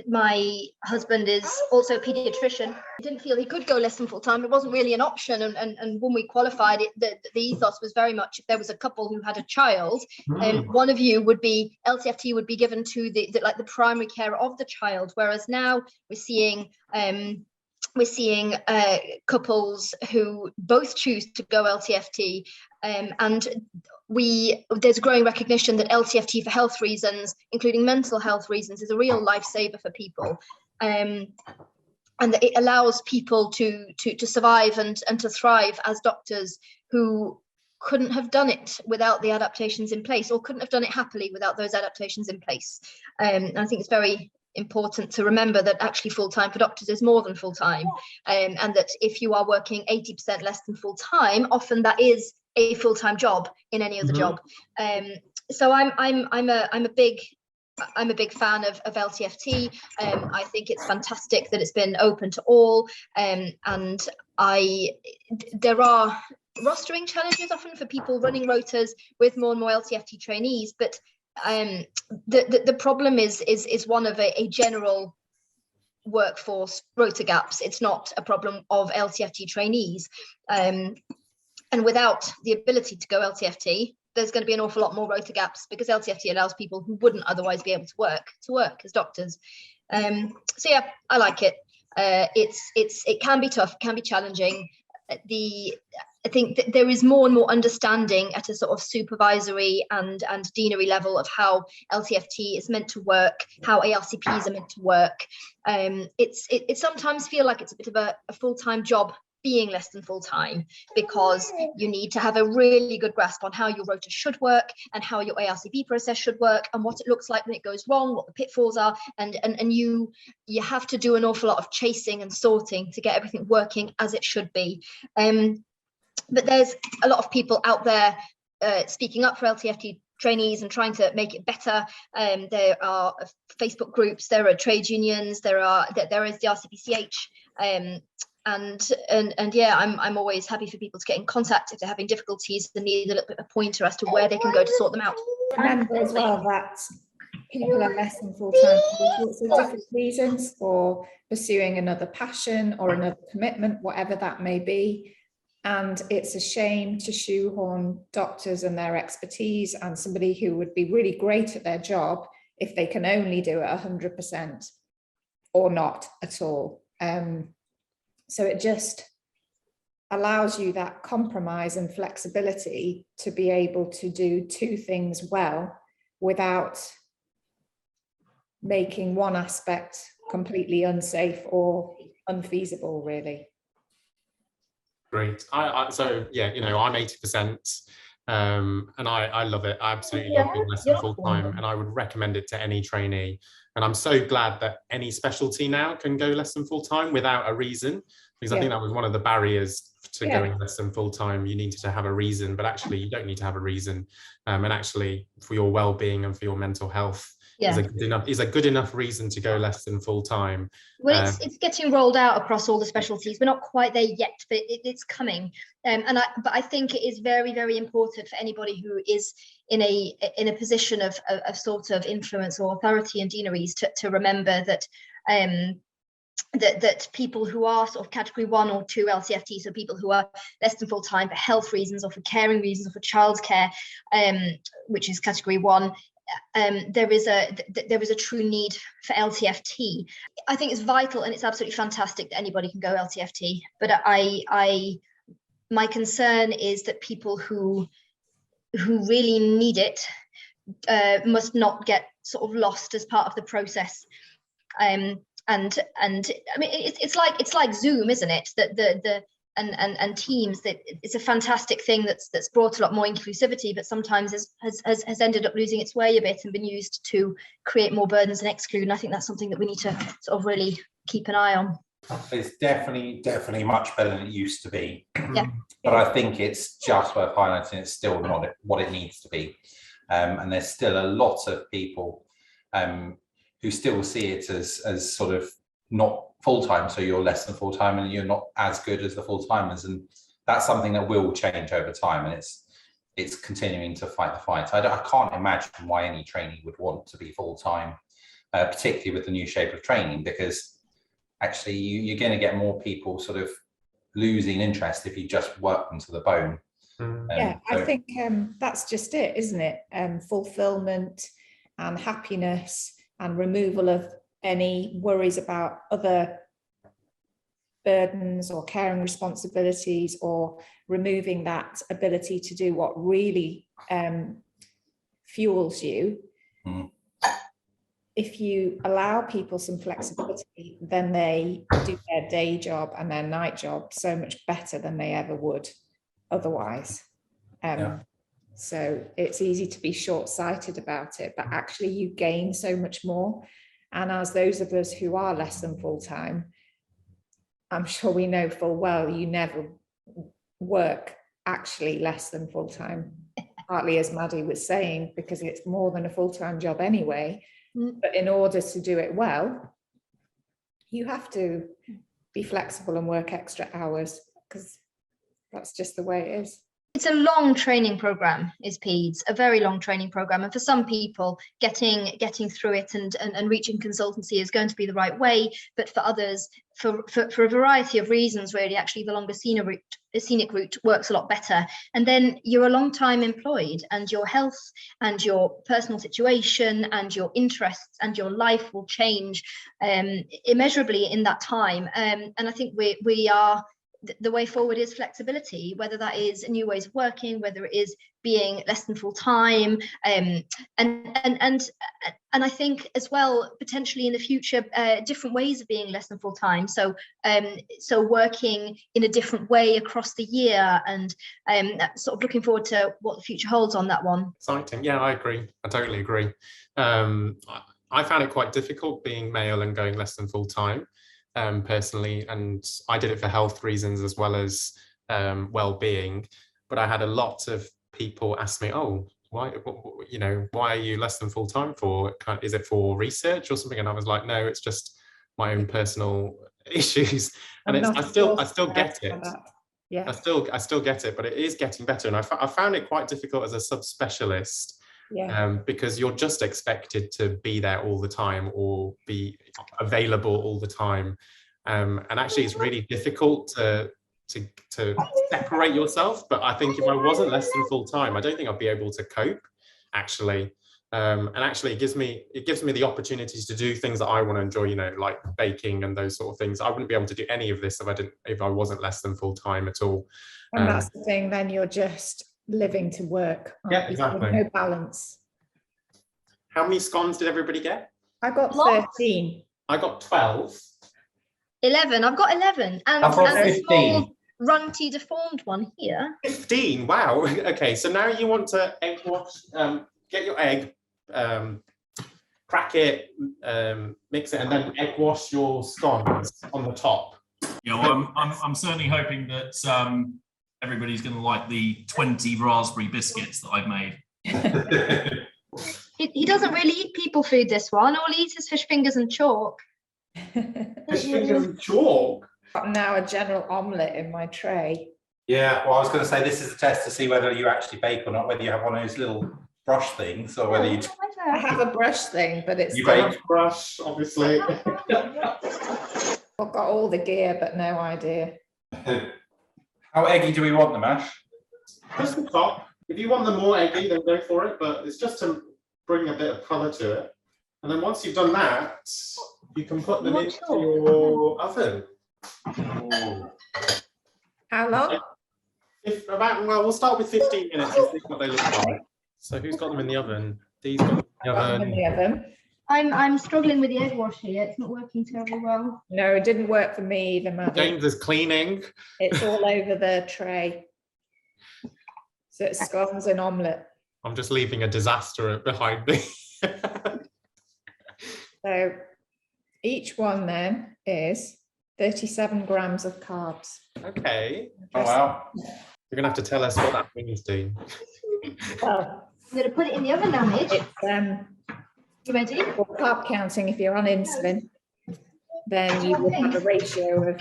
My husband is also a paediatrician. He didn't feel he could go less than full time. It wasn't really an option. And when we qualified, the ethos was very much, if there was a couple who had a child, one of you would be, LTFT would be given to the primary care of the child. Whereas now we're seeing couples who both choose to go LTFT, and there's growing recognition that LTFT for health reasons, including mental health reasons, is a real lifesaver for people, and that it allows people to survive and to thrive as doctors who couldn't have done it without the adaptations in place, or couldn't have done it happily without those adaptations in place. And I think it's very important to remember that actually full-time for doctors is more than full-time, and that if you are working 80% less than full-time, often that is a full-time job in any other job. So I'm a big fan of LTFT. I think it's fantastic that it's been open to all, and there are rostering challenges often for people running rotas with more and more LTFT trainees, but the problem is one of a general workforce rota gaps. It's not a problem of LTFT trainees, and without the ability to go LTFT, there's going to be an awful lot more rota gaps, because LTFT allows people who wouldn't otherwise be able to work as doctors. So yeah, I like it. It can be tough, it can be challenging. I think that there is more and more understanding at a sort of supervisory and deanery level of how LTFT is meant to work, how ARCPs are meant to work. It sometimes feels like it's a bit of a full-time job being less than full-time, because you need to have a really good grasp on how your rota should work and how your ARCP process should work, and what it looks like when it goes wrong, what the pitfalls are, and you have to do an awful lot of chasing and sorting to get everything working as it should be. But there's a lot of people out there speaking up for LTFT trainees and trying to make it better. There are Facebook groups, there are trade unions, there is the RCPCH, and yeah, I'm always happy for people to get in contact if they're having difficulties and need a little bit of a pointer as to where they can go to sort them out. Remember as well that people are less than full-time for sorts of different reasons, for pursuing another passion or another commitment, whatever that may be. And it's a shame to shoehorn doctors and their expertise and somebody who would be really great at their job if they can only do it 100% or not at all. So it just allows you that compromise and flexibility to be able to do two things well without making one aspect completely unsafe or unfeasible, really. Great. So yeah, I'm 80%, and I love it. I absolutely love being less than full time, and I would recommend it to any trainee. And I'm so glad that any specialty now can go less than full time without a reason, because I think that was one of the barriers to going less than full time. You needed to have a reason, but actually you don't need to have a reason. And actually, for your well-being and for your mental health, is a good enough reason to go less than full time. Well, it's getting rolled out across all the specialties. We're not quite there yet, but it's coming. But I think it is very, very important for anybody who is in a position of sort of influence or authority in deaneries to remember that that people who are sort of category 1 or 2 LCFT, so people who are less than full time for health reasons or for caring reasons or for childcare, which is category 1, there is a true need for LTFT. I think it's vital and it's absolutely fantastic that anybody can go LTFT, but my concern is that people who really need it must not get sort of lost as part of the process. And I mean, it's like Zoom, isn't it? That and Teams, that it's a fantastic thing that's brought a lot more inclusivity, but sometimes has ended up losing its way a bit and been used to create more burdens and exclude. And I think that's something that we need to sort of really keep an eye on. It's definitely much better than it used to be. Yeah. But I think it's just worth highlighting it's still not what it needs to be. And there's still a lot of people who still see it as sort of not full-time, so you're less than full-time and you're not as good as the full-timers, and that's something that will change over time, and it's continuing to fight the fight. I can't imagine why any trainee would want to be full-time, particularly with the new shape of training, because actually you're going to get more people sort of losing interest if you just work them to the bone. Yeah, I think that's just it, isn't it? Fulfillment and happiness and removal of any worries about other burdens or caring responsibilities, or removing that ability to do what really fuels you. If you allow people some flexibility, then they do their day job and their night job so much better than they ever would otherwise. So it's easy to be short-sighted about it, but actually you gain so much more. And as those of us who are less than full-time, I'm sure we know full well you never work actually less than full-time, partly as Maddy was saying, because it's more than a full-time job anyway. But in order to do it well, you have to be flexible and work extra hours, because that's just the way it is. It's a long training program, is PEDS, a very long training program. And for some people, getting through it and reaching consultancy is going to be the right way. But for others, for a variety of reasons, really, actually, the longer scenic route works a lot better. And then you're a long time employed, and your health and your personal situation and your interests and your life will change immeasurably in that time. And I think we are. The way forward is flexibility, whether that is new ways of working, whether it is being less than full time, and I think as well, potentially in the future, different ways of being less than full time. So working in a different way across the year, and sort of looking forward to what the future holds on that one. Exciting. Yeah, I agree. I totally agree. I found it quite difficult being male and going less than full time. Personally, and I did it for health reasons as well as well-being, but I had a lot of people ask me, oh, why are you less than full-time for? Is it for research or something? And I was like, no, it's just my own personal issues. And I still get it. Yeah, I still get it, but it is getting better. And I found it quite difficult as a subspecialist. Yeah. Because you're just expected to be there all the time or be available all the time, and actually it's really difficult to separate yourself. But I think if I wasn't less than full time, I don't think I'd be able to cope, actually. And actually it gives me the opportunities to do things that I want to enjoy, like baking and those sort of things. I wouldn't be able to do any of this if I wasn't less than full time at all. And that's the thing, then you're just living to work. Yeah, exactly. No balance. How many scones did everybody get? I got 13. I got 12. 11. I've got 11. And I've got a 15. small runty deformed one here. 15. Wow. Okay, so now you want to egg wash. Get your egg, crack it, mix it, and then egg wash your scones on the top. Yeah, well, I'm certainly hoping that everybody's going to like the 20 raspberry biscuits that I've made. He doesn't really eat people food, this one. All he eats is fish fingers and chalk. Fish fingers and chalk? Got now a general omelette in my tray. Yeah, well, I was going to say this is a test to see whether you actually bake or not, whether you have one of those little brush things or whether you... I have a brush thing, but it's... You bake? Brush, obviously. I've got all the gear, but no idea. How eggy do we want them, Ash? Just the top. If you want them more eggy, then go for it, but it's just to bring a bit of colour to it. And then once you've done that, you can put them into your oven. Ooh. How long? Well, we'll start with 15 minutes and see what they look like. So who's got them in the oven? These got them in the oven. I'm struggling with the egg wash here. It's not working terribly well. No, it didn't work for me either, Maddy. James is cleaning. It's all over the tray. So it's scones and omelette. I'm just leaving a disaster behind me. So each one then is 37 grams of carbs. Okay. Oh, wow. You're going to have to tell us what that means, Dean. Well, I'm going to put it in the oven now, Midge. it's You ready? for carb counting. If you're on insulin, then you will have a ratio of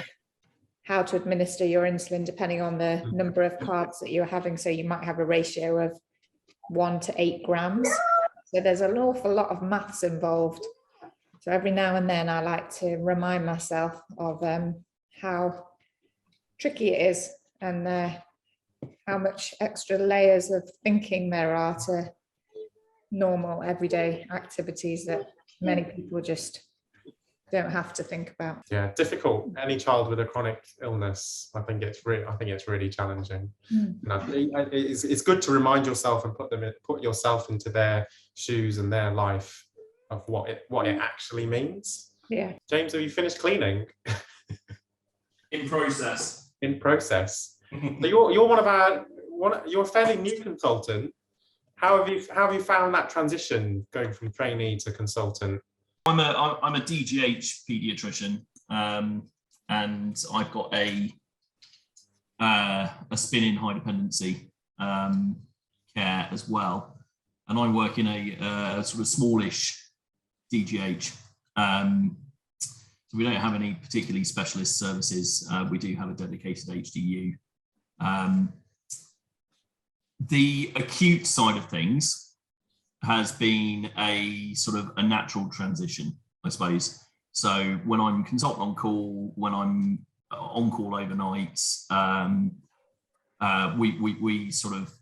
how to administer your insulin depending on the number of carbs that you're having. So you might have a ratio of 1 to 8 grams. So there's an awful lot of maths involved. So every now and then I like to remind myself of how tricky it is and how much extra layers of thinking there are to normal everyday activities that many people just don't have to think about. Yeah, difficult. Any child with a chronic illness, I think it's really challenging. It's good to remind yourself and put yourself into their shoes and their life of what it actually means. Yeah. James, have you finished cleaning? In process. In process. So you're a fairly new consultant. How have you found that transition going from trainee to consultant? I'm a DGH paediatrician, and I've got a spin-in high dependency care as well, and I work in a sort of smallish DGH. So we don't have any particularly specialist services. We do have a dedicated HDU. The acute side of things has been a sort of a natural transition, I suppose. So when I'm consultant on call, when I'm on call overnights, we sort of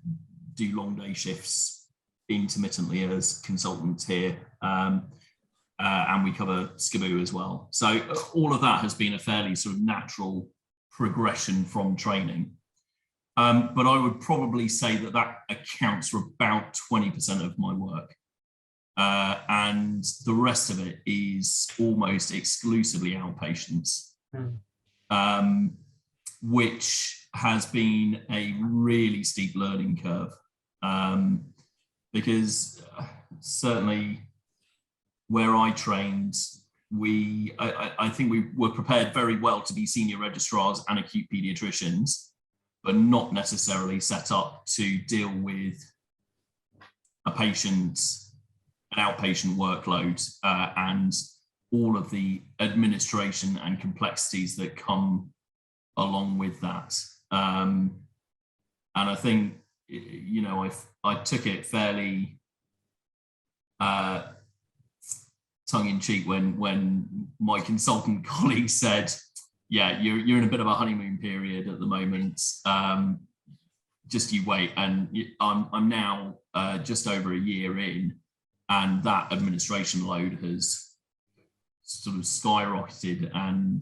do long day shifts intermittently as consultants here, and we cover SCBU as well. So all of that has been a fairly sort of natural progression from training. But I would probably say that accounts for about 20% of my work. And the rest of it is almost exclusively outpatients, which has been a really steep learning curve. Because certainly where I trained, I think we were prepared very well to be senior registrars and acute paediatricians, but not necessarily set up to deal with an outpatient workload and all of the administration and complexities that come along with that. And I think, you know, I took it fairly tongue-in-cheek when my consultant colleague said, yeah, you're in a bit of a honeymoon period at the moment. Just you wait. And I'm now just over a year in, and that administration load has sort of skyrocketed, and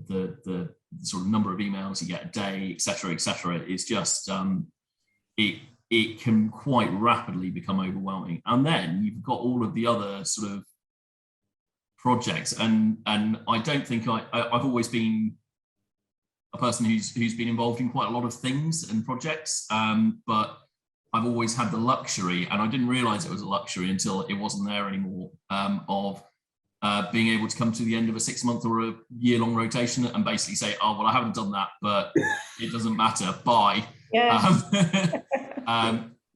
the sort of number of emails you get a day, et cetera, is just it can quite rapidly become overwhelming. And then you've got all of the other sort of projects, and I don't think I've always been a person who's been involved in quite a lot of things and projects, but I've always had the luxury, and I didn't realize it was a luxury until it wasn't there anymore, of being able to come to the end of a 6-month or a year-long rotation and basically say, oh, well, I haven't done that, but it doesn't matter, bye. Yeah.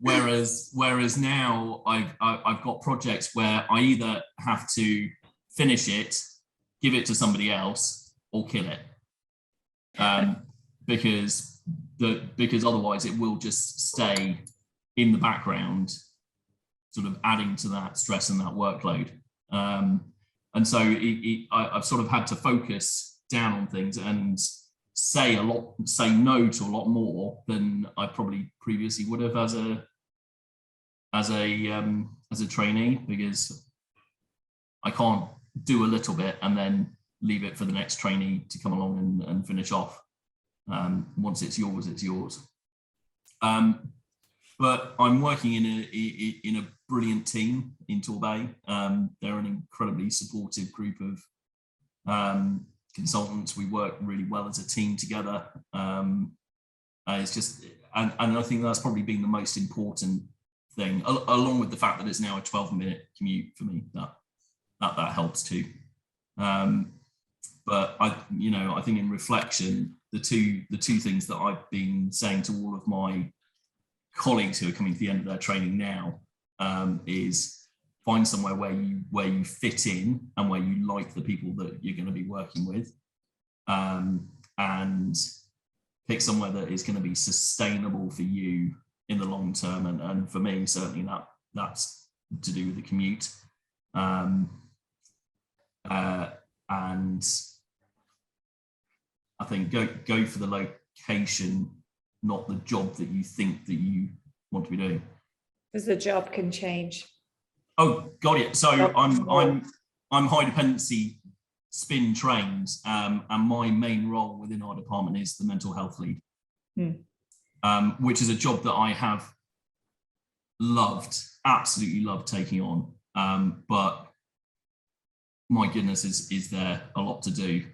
Whereas now I've got projects where I either have to finish it, give it to somebody else, or kill it, because otherwise it will just stay in the background, sort of adding to that stress and that workload. And so I've sort of had to focus down on things and say no to a lot more than I probably previously would have as a trainee, because I can't do a little bit and then leave it for the next trainee to come along and finish off. Once it's yours, it's yours. But I'm working in a brilliant team in Torbay. They're an incredibly supportive group of consultants. We work really well as a team together. It's just, and I think that's probably been the most important thing, along with the fact that it's now a 12-minute commute for me. That helps too. But I think in reflection, the two things that I've been saying to all of my colleagues who are coming to the end of their training now is find somewhere where you fit in and where you like the people that you're going to be working with, and pick somewhere that is going to be sustainable for you in the long term. And for me, certainly that's to do with the commute. And I think go for the location, not the job that you think that you want to be doing. Because the job can change. Oh, got it. So I'm high dependency spin trained, and my main role within our department is the mental health lead, which is a job that I have absolutely loved taking on. But my goodness, is there a lot to do.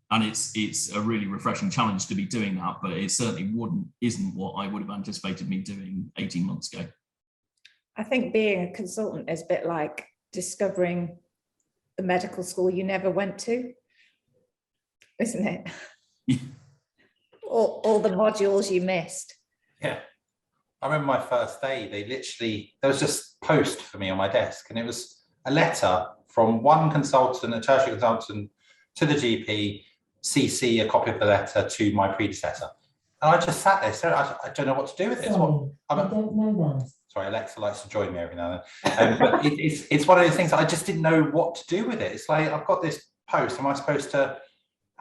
And it's a really refreshing challenge to be doing that, but it certainly isn't what I would have anticipated me doing 18 months ago. I think being a consultant is a bit like discovering the medical school you never went to, isn't it? Yeah. all the modules you missed. Yeah. I remember my first day, there was just post for me on my desk, and it was a letter from one consultant, a tertiary consultant, to the GP, CC a copy of the letter to my predecessor. And I just sat there, so I don't know what to do with it. Sorry, I don't know that. Sorry, Alexa likes to join me every now and then. But it's one of those things that I just didn't know what to do with it. It's like, I've got this post, am I supposed to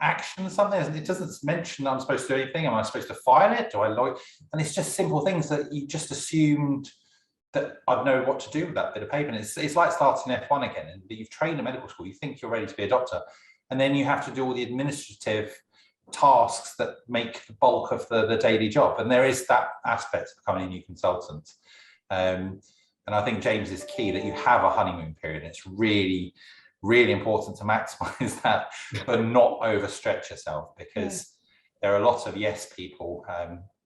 action something? It doesn't mention that I'm supposed to do anything. Am I supposed to file it? Do I log? And it's just simple things that you just assumed that I'd know what to do with that bit of paper. And it's like starting F1 again, and you've trained in medical school, you think you're ready to be a doctor, and then you have to do all the administrative tasks that make the bulk of the daily job. And there is that aspect of becoming a new consultant. And I think, James, is key that you have a honeymoon period. It's really, really important to maximize that, but not overstretch yourself, because there are lots of yes people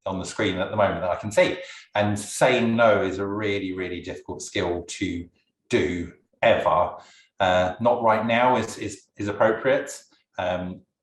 on the screen at the moment that I can see. And saying no is a really, really difficult skill to do ever. Not right now is appropriate,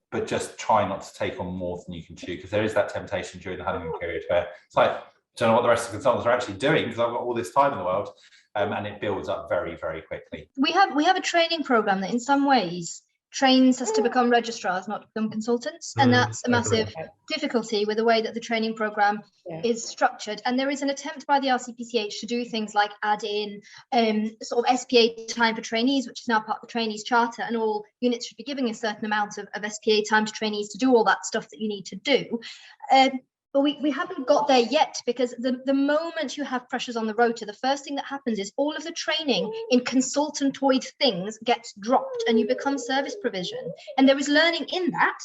but just try not to take on more than you can chew, because there is that temptation during the honeymoon period where it's like, I don't know what the rest of the consultants are actually doing because I've got all this time in the world, and it builds up very, very quickly. We have a training program that in some ways trains us to become registrars, not to become consultants, and that's a massive difficulty with the way that the training program is structured. And there is an attempt by the RCPCH to do things like add in sort of SPA time for trainees, which is now part of the trainees charter, and all units should be giving a certain amount of SPA time to trainees to do all that stuff that you need to do. But we haven't got there yet, because the moment you have pressures on the rota, the first thing that happens is all of the training in consultantoid things gets dropped and you become service provision. And there is learning in that.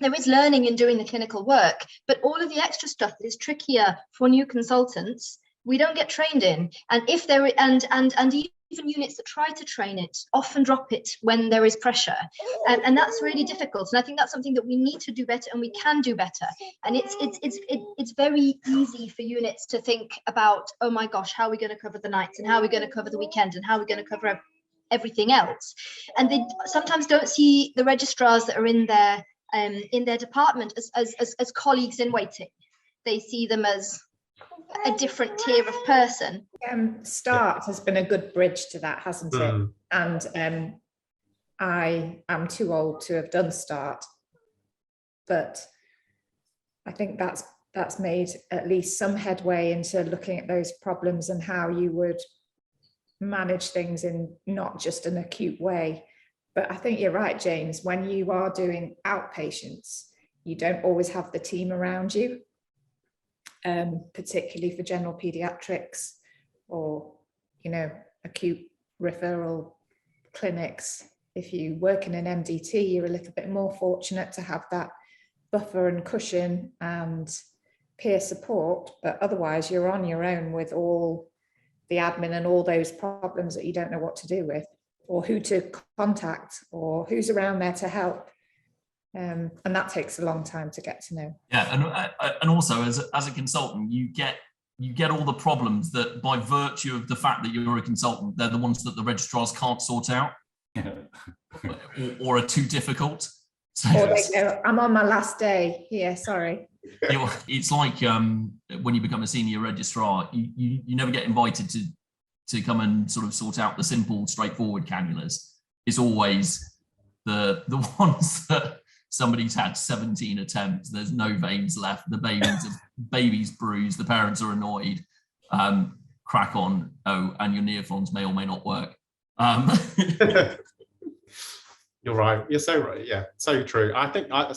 There is learning in doing the clinical work, but all of the extra stuff that is trickier for new consultants, we don't get trained in. And if there and even units that try to train it often drop it when there is pressure, and that's really difficult. And I think that's something that we need to do better, and we can do better. And it's very easy for units to think about, oh my gosh, how are we going to cover the nights, and how are we going to cover the weekend, and how are we going to cover everything else? And they sometimes don't see the registrars that are in their department as colleagues in waiting. They see them as a different tier of person. START has been a good bridge to that, hasn't it? And I am too old to have done START, but I think that's made at least some headway into looking at those problems and how you would manage things in not just an acute way. But I think you're right, James, when you are doing outpatients, you don't always have the team around you, particularly for general paediatrics or, you know, acute referral clinics. If you work in an MDT, you're a little bit more fortunate to have that buffer and cushion and peer support, but otherwise you're on your own with all the admin and all those problems that you don't know what to do with, or who to contact, or who's around there to help. And that takes a long time to get to know. Yeah, and also as a consultant, you get all the problems that, by virtue of the fact that you're a consultant, they're the ones that the registrars can't sort out, or are too difficult. So or they go, I'm on my last day here, sorry. It's like when you become a senior registrar, you never get invited to come and sort of sort out the simple, straightforward cannulas. It's always the ones that somebody's had 17 attempts, there's no veins left, the baby's bruised, the parents are annoyed, crack on, and your neophrons may or may not work. You're right. You're so right. Yeah, so true. I think I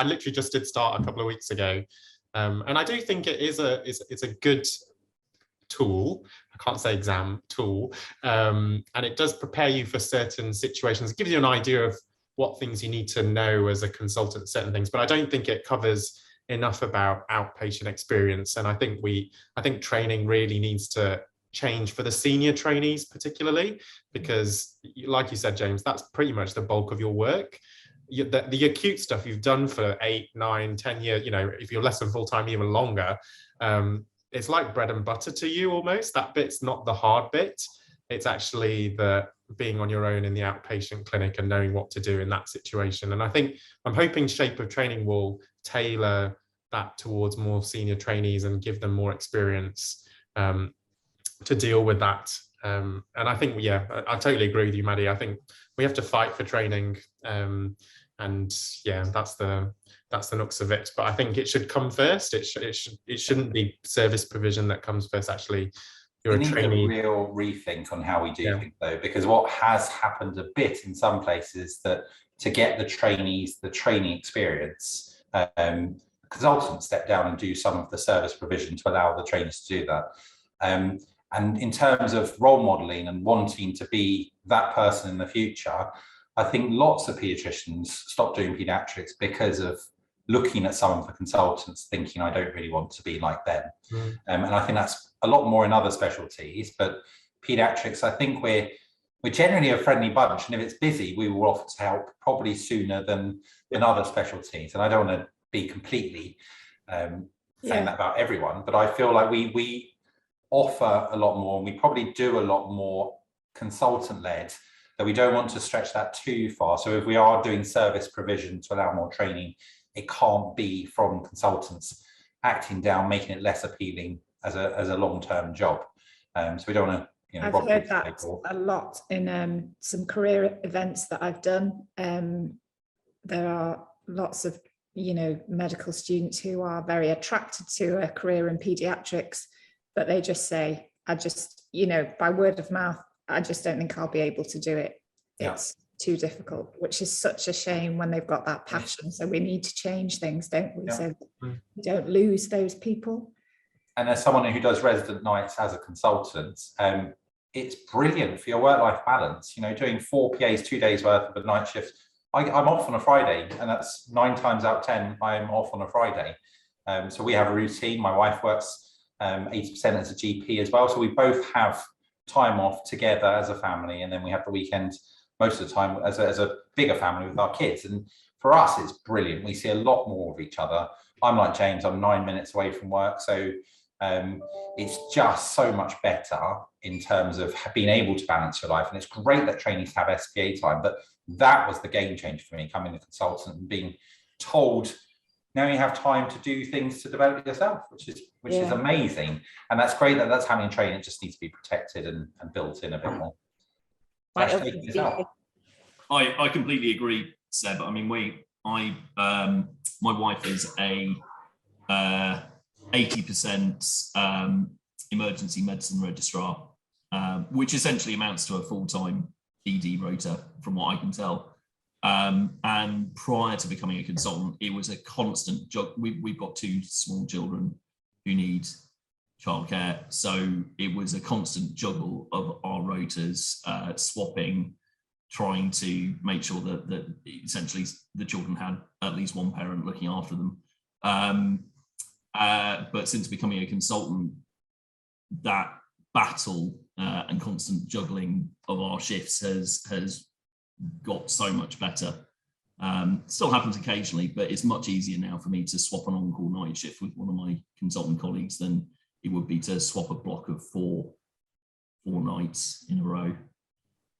literally just did start a couple of weeks ago, and I do think it's a good tool. I can't say exam tool, and it does prepare you for certain situations. It gives you an idea of what things you need to know as a consultant, certain things. But I don't think it covers enough about outpatient experience. And I think training really needs to change for the senior trainees particularly, because like you said, James, that's pretty much the bulk of your work. The acute stuff you've done for 8, 9, 10 years, you know, if you're less than full-time, even longer, it's like bread and butter to you almost. That bit's not the hard bit. It's actually the being on your own in the outpatient clinic and knowing what to do in that situation. And I'm hoping Shape of Training will tailor that towards more senior trainees and give them more experience to deal with that. And I think, yeah, I totally agree with you, Maddy. I think we have to fight for training, and yeah, that's the nooks of it. But I think it should come first. It shouldn't be service provision that comes first. Actually, you're a trainee. We need a real rethink on how we do things, though, because what has happened a bit in some places that to get the trainees the training experience, consultants step down and do some of the service provision to allow the trainees to do that. And in terms of role modeling and wanting to be that person in the future, I think lots of paediatricians stop doing paediatrics because of looking at some of the consultants thinking, I don't really want to be like them. And I think that's a lot more in other specialties, but paediatrics, I think we're generally a friendly bunch, and if it's busy, we will offer to help probably sooner than other specialties. And I don't want to be completely saying that about everyone, but I feel like we offer a lot more, and we probably do a lot more consultant-led, that we don't want to stretch that too far. So if we are doing service provision to allow more training, it can't be from consultants acting down, making it less appealing as a long-term job. So we don't want to, you know, I've heard that a lot in some career events that I've done. There are lots of, you know, medical students who are very attracted to a career in paediatrics, but they just say, you know, by word of mouth, I just don't think I'll be able to do it. It's too difficult, which is such a shame when they've got that passion. So we need to change things, don't we? So we don't lose those people. And as someone who does resident nights as a consultant, it's brilliant for your work-life balance. You know, doing 4 PAs, 2 days worth of a night shift. I'm off on a Friday, and that's 9 times out of 10, I'm off on a Friday. So we have a routine. My wife works 80% as a GP as well. So we both have time off together as a family, and then we have the weekend most of the time as a bigger family with our kids. And for us, it's brilliant. We see a lot more of each other. I'm like James, I'm 9 minutes away from work. So it's just so much better in terms of being able to balance your life. And it's great that trainees have SPA time, but that was the game changer for me, coming a consultant and being told, now you have time to do things to develop yourself, which is amazing. And that's great that that's happening in training. It just needs to be protected and built in a bit more. I completely agree, Seb. I mean, my wife is a 80% emergency medicine registrar, which essentially amounts to a full-time ED rota, from what I can tell. And prior to becoming a consultant, it was a constant juggle. We've got 2 small children who need childcare, so it was a constant juggle of our rotas, swapping, trying to make sure that essentially the children had at least one parent looking after them. But since becoming a consultant, that battle and constant juggling of our shifts has got so much better. Still happens occasionally, but it's much easier now for me to swap an on-call night shift with one of my consultant colleagues than it would be to swap a block of four nights in a row.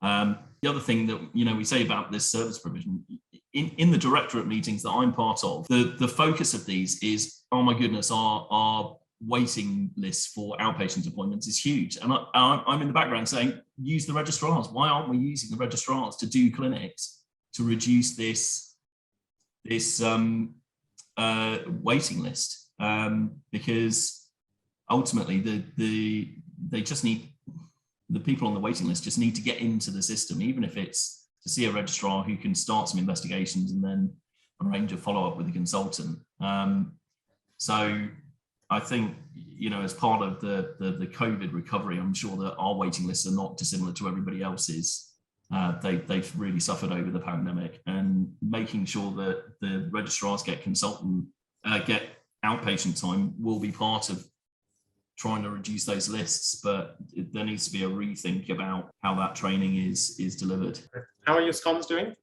The other thing that we say about this service provision, in the directorate meetings that I'm part of, the focus of these is, oh my goodness, our waiting lists for outpatient appointments is huge. And I'm in the background saying, use the registrars. Why aren't we using the registrars to do clinics to reduce this waiting list? Because ultimately they just need, the people on the waiting list just need to get into the system, even if it's to see a registrar who can start some investigations and then arrange a follow-up with a consultant. So I think, as part of the COVID recovery, I'm sure that our waiting lists are not dissimilar to everybody else's. They've really suffered over the pandemic, and making sure that the registrars get get outpatient time will be part of trying to reduce those lists, but there needs to be a rethink about how that training is delivered. How are your scones doing?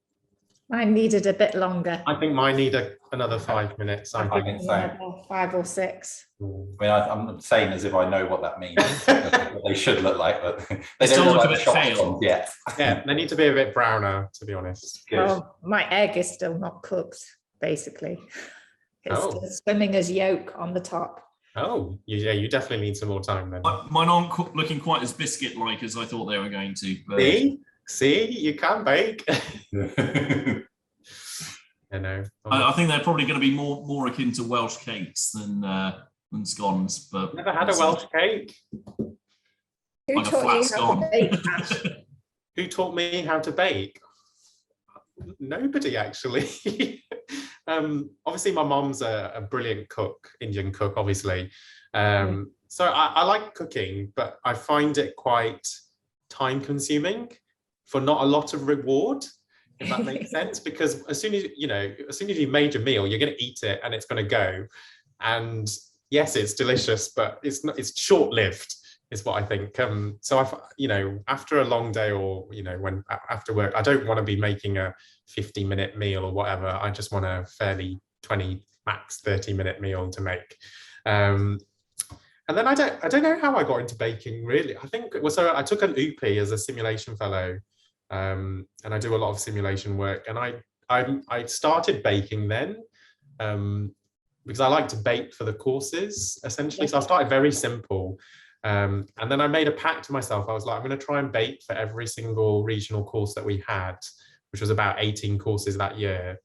Mine needed a bit longer. I think mine need another 5 minutes. I think. Yeah, 5 or 6. I mean, I'm saying as if I know what that means, what they should look like, but they Still don't look look a like bit the pale. shop yet. Yeah, they need to be a bit browner, to be honest. Good. Well, my egg is still not cooked, basically. It's Oh. still swimming as yolk on the top. Oh, yeah, you definitely need some more time then. Mine aren't looking quite as biscuit-like as I thought they were going to. But See, you can bake. I know. I think they're probably going to be more akin to Welsh cakes than scones. But Never had a Welsh cake. Who Like a taught flat you how scone. to bake, Ash? Who taught me how to bake? Nobody, actually. Obviously, my mom's a brilliant cook, Indian cook, obviously. So I like cooking, but I find it quite time-consuming for not a lot of reward, if that makes sense. Because as soon as you made your meal, you're going to eat it and it's going to go. And yes, it's delicious, but it's short-lived, is what I think. So after a long day, or after work, I don't want to be making a 50-minute meal or whatever. I just want a fairly 20 max 30-minute meal to make. And then I don't know how I got into baking, really. I think I took an UPI as a simulation fellow, and I do a lot of simulation work. And I started baking then, because I like to bake for the courses, essentially. So I started very simple. And then I made a pact to myself. I was like, I'm going to try and bake for every single regional course that we had, which was about 18 courses that year.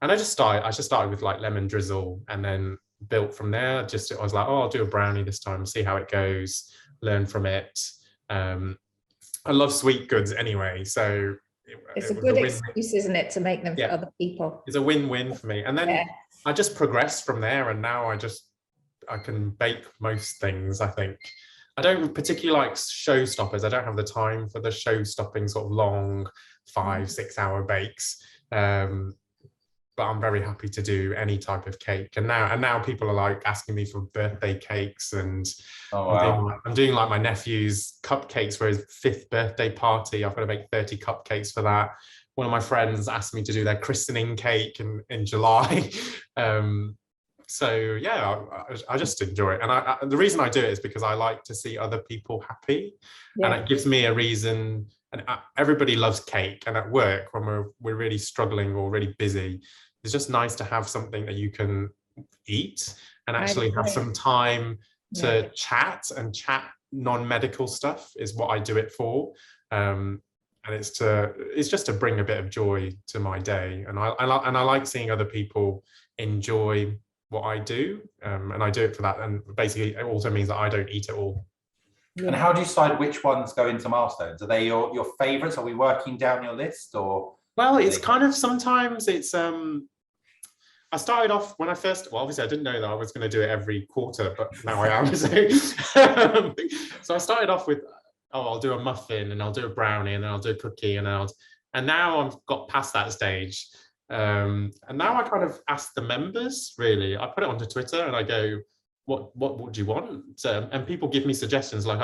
And I just started with like lemon drizzle, and then built from there. I was like, I'll do a brownie this time, see how it goes, learn from it. I love sweet goods anyway, so It's a good excuse, isn't it, to make them for other people? It's a win-win for me. And then I just progressed from there, and now I can bake most things, I think. I don't particularly like showstoppers. I don't have the time for the show-stopping sort of long 5-6 hour bakes. But I'm very happy to do any type of cake. And now people are like asking me for birthday cakes, and I'm doing like my nephew's cupcakes for his 5th birthday party. I've got to make 30 cupcakes for that. One of my friends asked me to do their christening cake in July. So yeah, I just enjoy it. And the reason I do it is because I like to see other people happy, and it gives me a reason. And everybody loves cake, and at work when we're really struggling or really busy, it's just nice to have something that you can eat and actually have some time to chat non-medical stuff is what I do it for. And it's just to bring a bit of joy to my day. And I like seeing other people enjoy what I do. And I do it for that. And basically it also means that I don't eat it all. And how do you decide which ones go into Milestones? Are they your favourites? Are we working down your list, or? Well, it's kind of, sometimes it's I started off when I first, well, obviously I didn't know that I was going to do it every quarter, but now I am. So I started off with, I'll do a muffin, and I'll do a brownie, and then I'll do a cookie, and now I've got past that stage. And now I kind of ask the members, really. I put it onto Twitter and I go, what would you want? And people give me suggestions. Like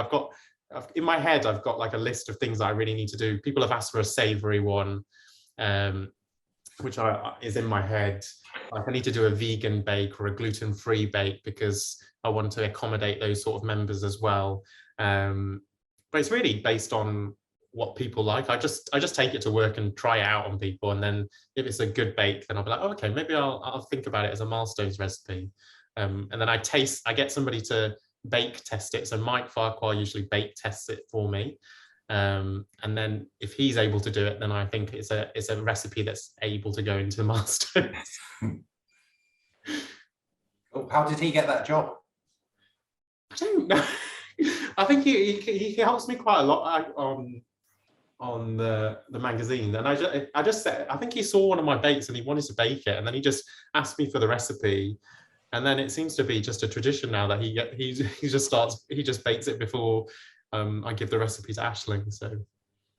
in my head, I've got like a list of things that I really need to do. People have asked for a savoury one, which is in my head. Like I need to do a vegan bake or a gluten-free bake because I want to accommodate those sort of members as well. But it's really based on what people like. I just take it to work and try it out on people, and then if it's a good bake, then I'll be like, oh, okay, maybe I'll think about it as a Milestones recipe. And then I get somebody to bake test it. So Mike Farquhar usually bake tests it for me. And then if he's able to do it, then I think it's a recipe that's able to go into Milestones. How did he get that job? I don't know. I think he helps me quite a lot on the magazine, and I just said, I think he saw one of my bakes and he wanted to bake it, and then he just asked me for the recipe, and then it seems to be just a tradition now that he just bakes it before I give the recipe to Aisling. So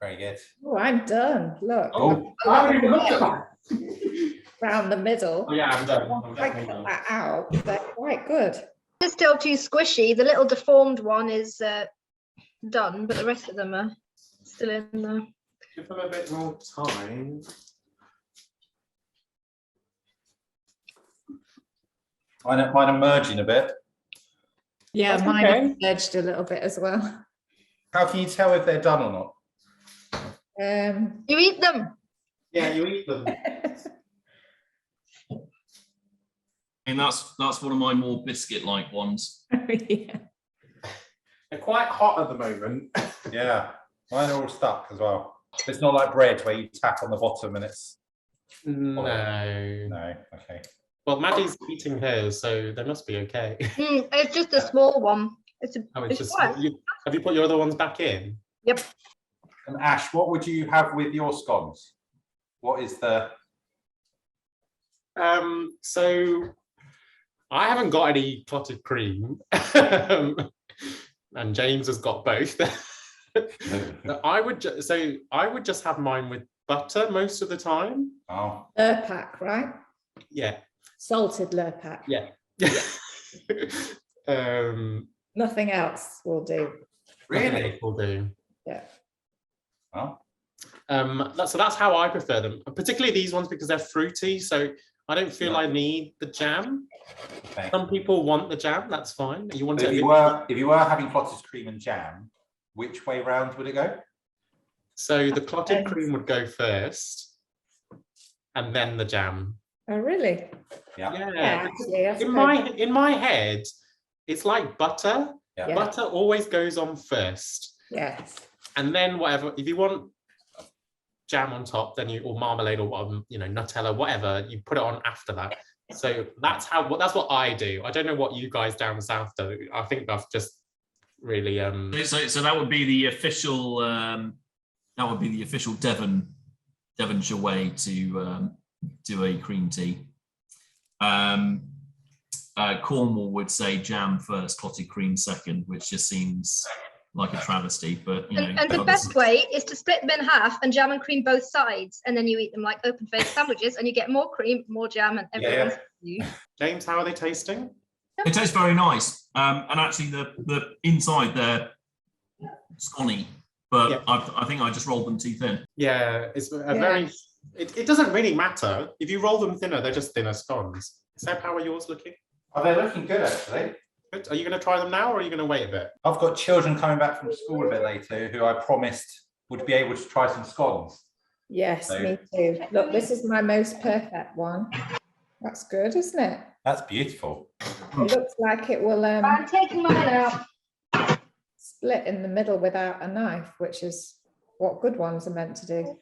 very good. Oh, I'm done. Look. Oh, I haven't even looked at that. Round the middle. oh, yeah, I'm done. If I cut that out, they're quite good. It's still too squishy. The little deformed one is done, but the rest of them are still in there. Give them a bit more time. Mine are merging a bit. Yeah, That's mine okay. have merged a little bit as well. How can you tell if they're done or not? You eat them. Yeah, you eat them. And that's one of my more biscuit-like ones. Yeah. They're quite hot at the moment. Yeah, mine are all stuck as well. It's not like bread where you tap on the bottom and it's... No. No, okay. Well, Maddy's eating hers, so they must be okay. It's just a small one. It's Just, fine. have you put your other ones back in? Yep. And Ash, what would you have with your scones? What is the... So I haven't got any clotted cream, and James has got both. I would just have mine with butter most of the time. Oh, Lurpak, right? Yeah. Salted Lurpak. Yeah. Nothing else will do. really? Will do. Yeah. Oh, So that's how I prefer them, particularly these ones because they're fruity. So I don't feel I need the jam. okay. Some people want the jam. That's fine. You want So it. if you were having clotted cream and jam, which way round would it go? So the clotted cream would go first, and then the jam. Oh, really? Yeah. Yeah, actually, I In my head, it's like butter. Yeah. Yeah. Butter always goes on first, Yes. and then whatever. If you want jam on top, then or marmalade or whatever, Nutella, whatever, you put it on after that. So that's what I do. I don't know what you guys down south do. I think I've just really So that would be the official Devonshire way to do a cream tea. Cornwall would say jam first, clotted cream second, which just seems like a travesty. But And the best way is to split them in half and jam and cream both sides, and then you eat them like open-faced sandwiches, and you get more cream, more jam, and everyone's you. James, how are they tasting? it tastes very nice. And actually, the inside they're scony, but Yeah. I think I just rolled them too thin. Yeah, it's very. It doesn't really matter if you roll them thinner; they're just thinner scones. Seb, how are yours looking? Oh, they're looking good actually. Good. Are you going to try them now, or are you going to wait a bit? I've got children coming back from school a bit later who I promised would be able to try some scones. Yes, So- me too. Look, this is my most perfect one. That's good, isn't it? That's beautiful. It looks like it will I'm taking mine out. split in the middle without a knife, which is what good ones are meant to do.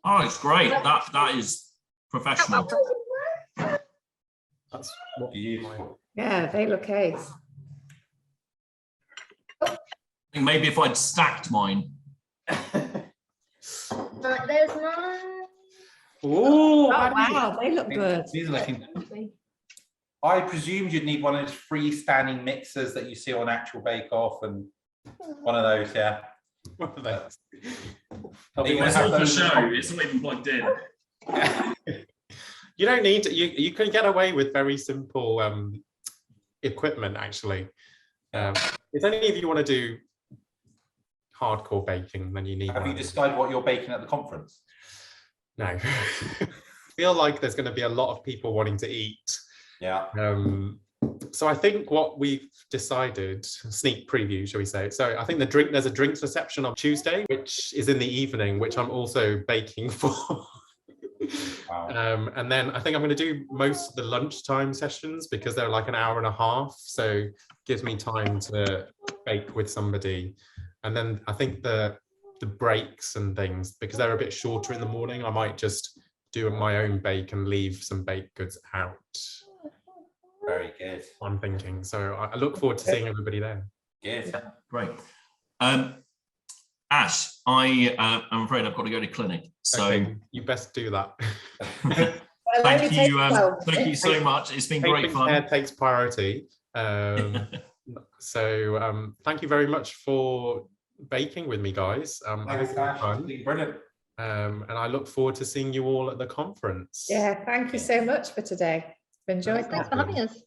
Oh, it's great. That is professional. That's what Beautiful. Yeah, they look ace. maybe if I'd stacked mine. There's mine. Oh, Oh, wow, they look good. These are looking. I presumed you'd need one of those freestanding mixers that you see on actual Bake Off, and one of those, yeah. One of those. It's all for show. It's not even plugged in. You don't need to, you can get away with very simple equipment, actually. It's only if you want to do hardcore baking, then you need. Have you decided what you're baking at the conference? No. I feel like there's going to be a lot of people wanting to eat. Yeah. So I think what we've decided, sneak preview, shall we say? So I think there's a drinks reception on Tuesday, which is in the evening, which I'm also baking for. Wow. And then I think I'm going to do most of the lunchtime sessions because they're like an hour and a half. So it gives me time to bake with somebody. And then I think the breaks and things, because they're a bit shorter in the morning, I might just do my own bake and leave some baked goods out. Very good. I'm thinking. So I look forward to seeing everybody there. Good. Yeah, great. Ash, I'm afraid I've got to go to clinic. So Okay, you best do that. thank you so much. It's been great fun. Care takes priority. So thank you very much for baking with me, guys. I hope it was fun. Brilliant. And I look forward to seeing you all at the conference. Yeah, thank you so much for today. Enjoyed Thanks that. for having us.